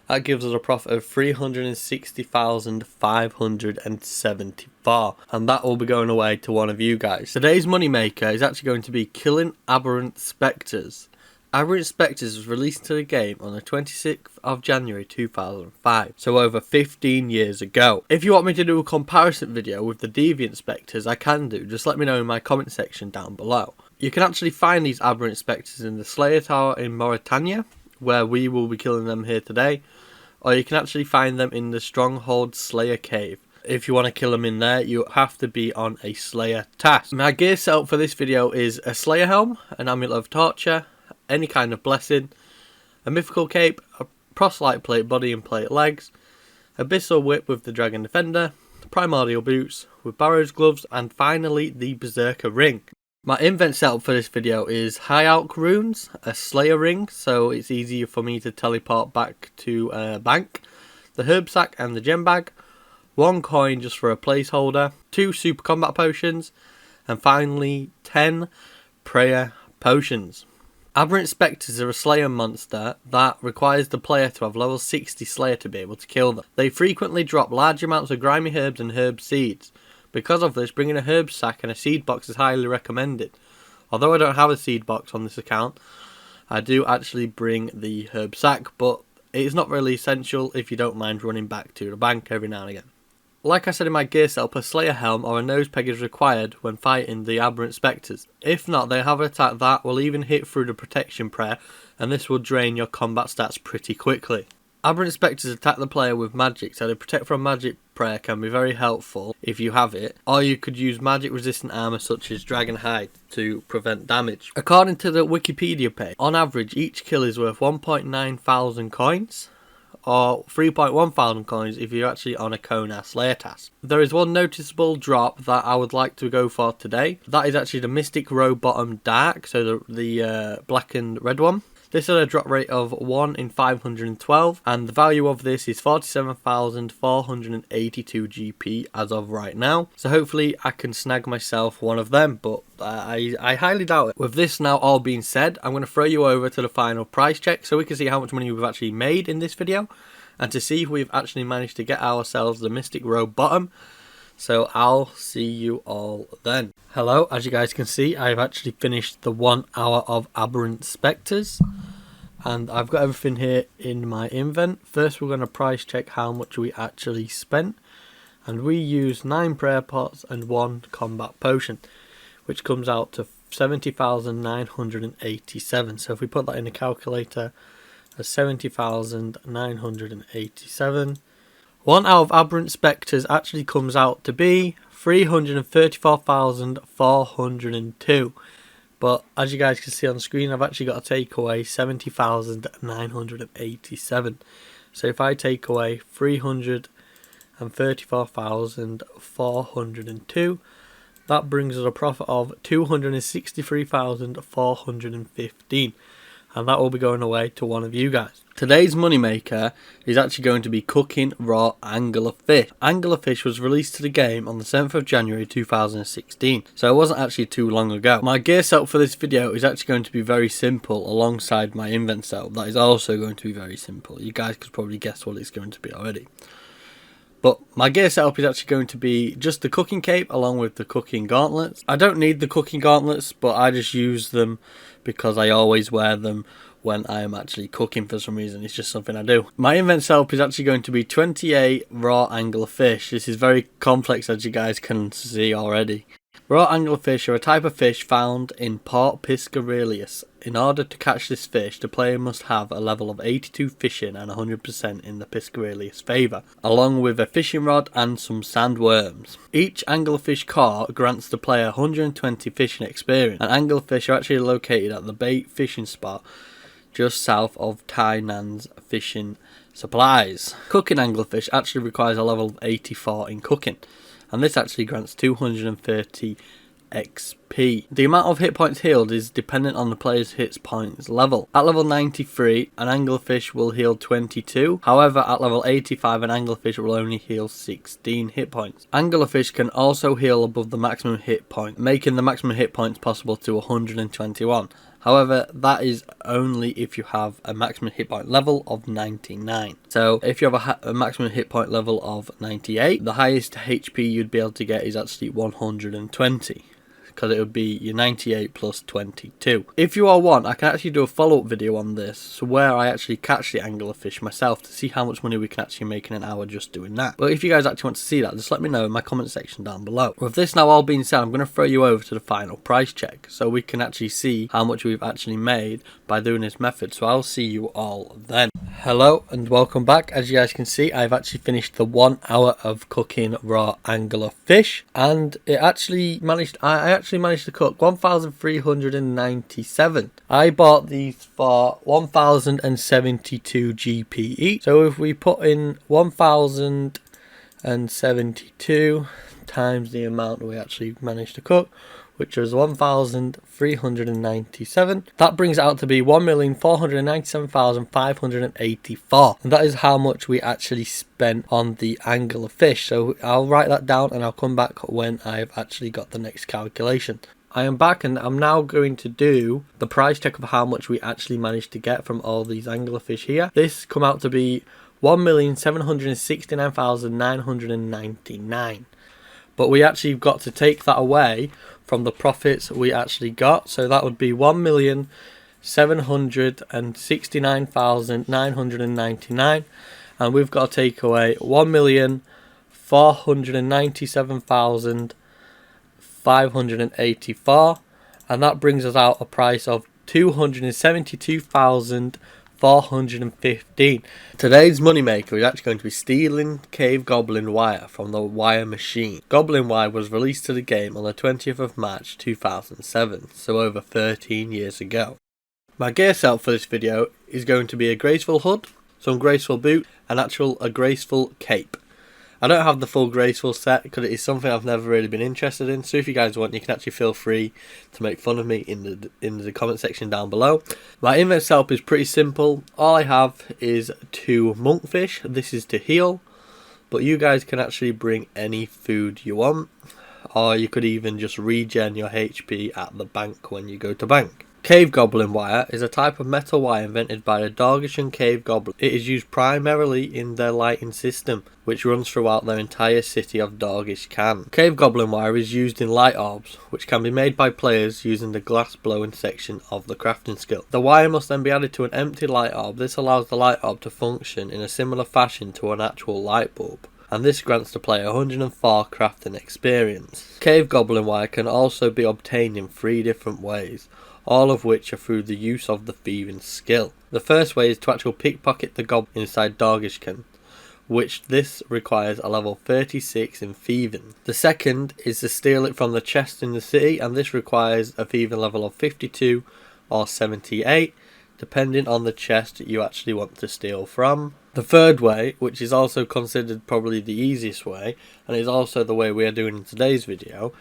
Speaker 1: that gives us a profit of 360,574, and that will be going away to one of you guys. Today's moneymaker is actually going to be killing Aberrant Spectres. Aberrant Spectres was released to the game on the 26th of January 2005, so over 15 years ago. If you want me to do a comparison video with the Deviant Spectres, I can do. Just let me know in my comment section down below. You can actually find these Aberrant Spectres in the Slayer Tower in Mauritania, where we will be killing them here today, or you can actually find them in the Stronghold Slayer Cave. If you want to kill them in there, you have to be on a Slayer task. My gear setup for this video is a Slayer Helm, an Amulet of Torture, any kind of Blessing, a Mythical Cape, a Proselyte Plate Body and Plate Legs, Abyssal Whip with the Dragon Defender, Primordial Boots with Barrow's Gloves, and finally the Berserker Ring. My invent setup for this video is High Alch Runes, a Slayer Ring, so it's easier for me to teleport back to Bank, the Herb Sack and the Gem Bag, 1 coin just for a placeholder, 2 Super Combat Potions, and finally 10 Prayer Potions. Aberrant Spectres are a Slayer monster that requires the player to have level 60 Slayer to be able to kill them. They frequently drop large amounts of grimy herbs and herb seeds. Because of this, bringing a herb sack and a seed box is highly recommended. Although I don't have a seed box on this account, I do actually bring the herb sack, but it's not really essential if you don't mind running back to the bank every now and again. Like I said in my gear setup, a Slayer Helm or a nose peg is required when fighting the Aberrant Spectres. If not, they have an attack that will even hit through the protection prayer, and this will drain your combat stats pretty quickly. Aberrant Spectres attack the player with magic, so the protect from magic prayer can be very helpful if you have it, or you could use magic resistant armour such as Dragon Hide to prevent damage. According to the Wikipedia page, on average each kill is worth 1.9 thousand coins, or 3.1 thousand coins if you're actually on a Kona Slayer task. There is one noticeable drop that I would like to go for today. That is actually the Mystic Row Bottom Dark, so the black and red one. This has a drop rate of 1 in 512, and the value of this is 47,482 GP as of right now. So hopefully I can snag myself one of them, but I highly doubt it. With this now all being said, I'm going to throw you over to the final price check so we can see how much money we've actually made in this video, and to see if we've actually managed to get ourselves the Mystic Row Bottom. So I'll see you all then. Hello, as you guys can see, I've actually finished the 1 hour of Aberrant Spectres, and I've got everything here in my invent. First we're going to price check how much we actually spent, and we used 9 prayer pots and 1 combat potion, which comes out to 70,987. So if we put that in a calculator as 70,987, 1 out of aberrant spectres actually comes out to be 334,402. But as you guys can see on screen, I've actually got to take away 70,987. So if I take away 334,402, that brings us a profit of 263,415. And that will be going away to one of you guys. Today's moneymaker is actually going to be cooking raw anglerfish. Anglerfish was released to the game on the 7th of January 2016, so it wasn't actually too long ago. My gear setup for this video is actually going to be very simple alongside my invent setup. That is also going to be very simple. You guys could probably guess what it's going to be already. But my gear setup is actually going to be just the cooking cape along with the cooking gauntlets. I don't need the cooking gauntlets, but I just use them because I always wear them when I am actually cooking for some reason. It's just something I do. My invent setup is actually going to be 28 raw anglerfish. This is very complex, as you guys can see already. Raw anglerfish are a type of fish found in Port Piscarius. In order to catch this fish, the player must have a level of 82 fishing and 100% in the Piscarius favour, along with a fishing rod and some sandworms. Each anglerfish caught grants the player 120 fishing experience, and anglerfish are actually located at the bait fishing spot just south of Tainan's fishing supplies. Cooking anglerfish actually requires a level of 84 in cooking, and this actually grants 230 XP. The amount of hit points healed is dependent on the player's hit points level. At level 93, an anglerfish will heal 22. However, at level 85, an anglerfish will only heal 16 hit points. Anglerfish can also heal above the maximum hit point, making the maximum hit points possible to 121. However, that is only if you have a maximum hit point level of 99. So if you have a maximum hit point level of 98, the highest HP you'd be able to get is actually 120. Because it would be your 98 plus 22. If you all want, I can actually do a follow-up video on this, where I actually catch the anglerfish myself to see how much money we can actually make in an hour just doing that. But if you guys actually want to see that, just let me know in my comment section down below. With this now all being said, I'm going to throw you over to the final price check, so we can actually see how much we've actually made by doing this method. So I'll see you all then. Hello and welcome back. As you guys can see, I've actually finished the 1 hour of cooking raw anglerfish, and I actually managed to cook 1,397. I bought these for 1,072 GP each. So if we put in 1,072 times the amount we actually managed to cook, which was 1,397. That brings it out to be 1,497,584. And that is how much we actually spent on the anglerfish. So I'll write that down and I'll come back when I've actually got the next calculation. I am back and I'm now going to do the price check of how much we actually managed to get from all these anglerfish here. This come out to be 1,769,999. But we actually got to take that away from the profits we actually got. So that would be 1,769,999. And we've got to take away 1,497,584. And that brings us out a price of 272,415. Today's moneymaker is actually going to be stealing cave goblin wire from the wire machine. Goblin wire was released to the game on the 20th of March 2007, so over 13 years ago. My gear setup for this video is going to be a graceful hood, some graceful boot, and a graceful cape. I don't have the full graceful set because it is something I've never really been interested in. So if you guys want, you can actually feel free to make fun of me in the comment section down below. My invent setup is pretty simple. All I have is 2 monkfish. This is to heal, but you guys can actually bring any food you want, or you could even just regen your HP at the bank when you go to bank. Cave goblin wire is a type of metal wire invented by the Dorgishan cave goblin. It is used primarily in their lighting system, which runs throughout their entire city of Dorgish-Khan. Cave goblin wire is used in light orbs, which can be made by players using the glass blowing section of the crafting skill. The wire must then be added to an empty light orb. This allows the light orb to function in a similar fashion to an actual light bulb. and this grants the player 104 crafting experience. Cave Goblin Wire can also be obtained in 3 different ways, all of which are through the use of the thieving skill. The first way is to actually pickpocket the goblin inside Dogishkin, which this requires a level 36 in thieving. The second is to steal it from the chest in the city, and this requires a thieving level of 52 or 78, depending on the chest you actually want to steal from. The third way, which is also considered probably the easiest way, and is also the way we are doing in today's video,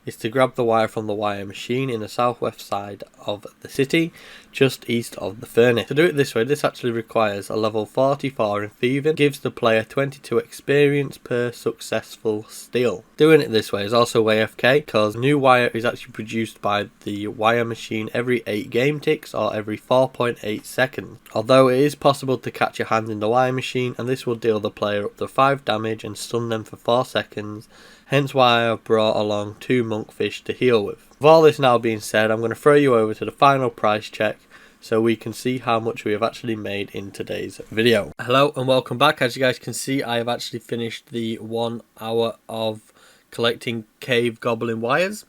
Speaker 1: is to grab the wire from the wire machine in the southwest side of the city, just east of the furnace. To do it this way, this actually requires a level 44 in thieving, gives the player 22 experience per successful steal. Doing it this way is also AFK, because new wire is actually produced by the wire machine every 8 game ticks or every 4.8 seconds. Although it is possible to catch your hand in the wire machine, and this will deal the player up to 5 damage and stun them for 4 seconds, hence why I have brought along 2 monkfish to heal with. With all this now being said, I'm going to throw you over to the final price check so we can see how much we have actually made in today's video. Hello and welcome back. As you guys can see, I have actually finished the 1 hour of collecting cave goblin wires.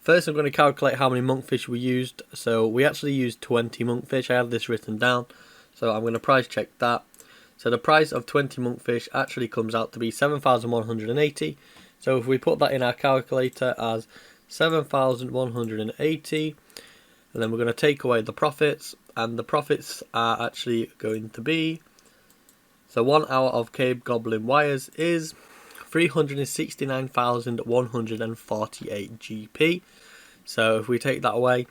Speaker 1: First I'm going to calculate how many monkfish we used. So we actually used 20 monkfish. I have this written down, so I'm going to price check that. So the price of 20 monkfish actually comes out to be 7,180. So if we put that in our calculator as 7,180, and then we're going to take away the profits, and the profits are actually going to be, so 1 hour of cave goblin wires is 369,148 GP. So if we take that away,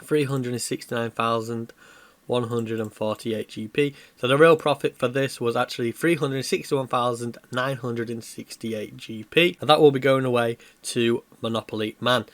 Speaker 1: 369,148 GP. So the real profit for this was actually 361,968 GP, and that will be going away to Monopoly Man.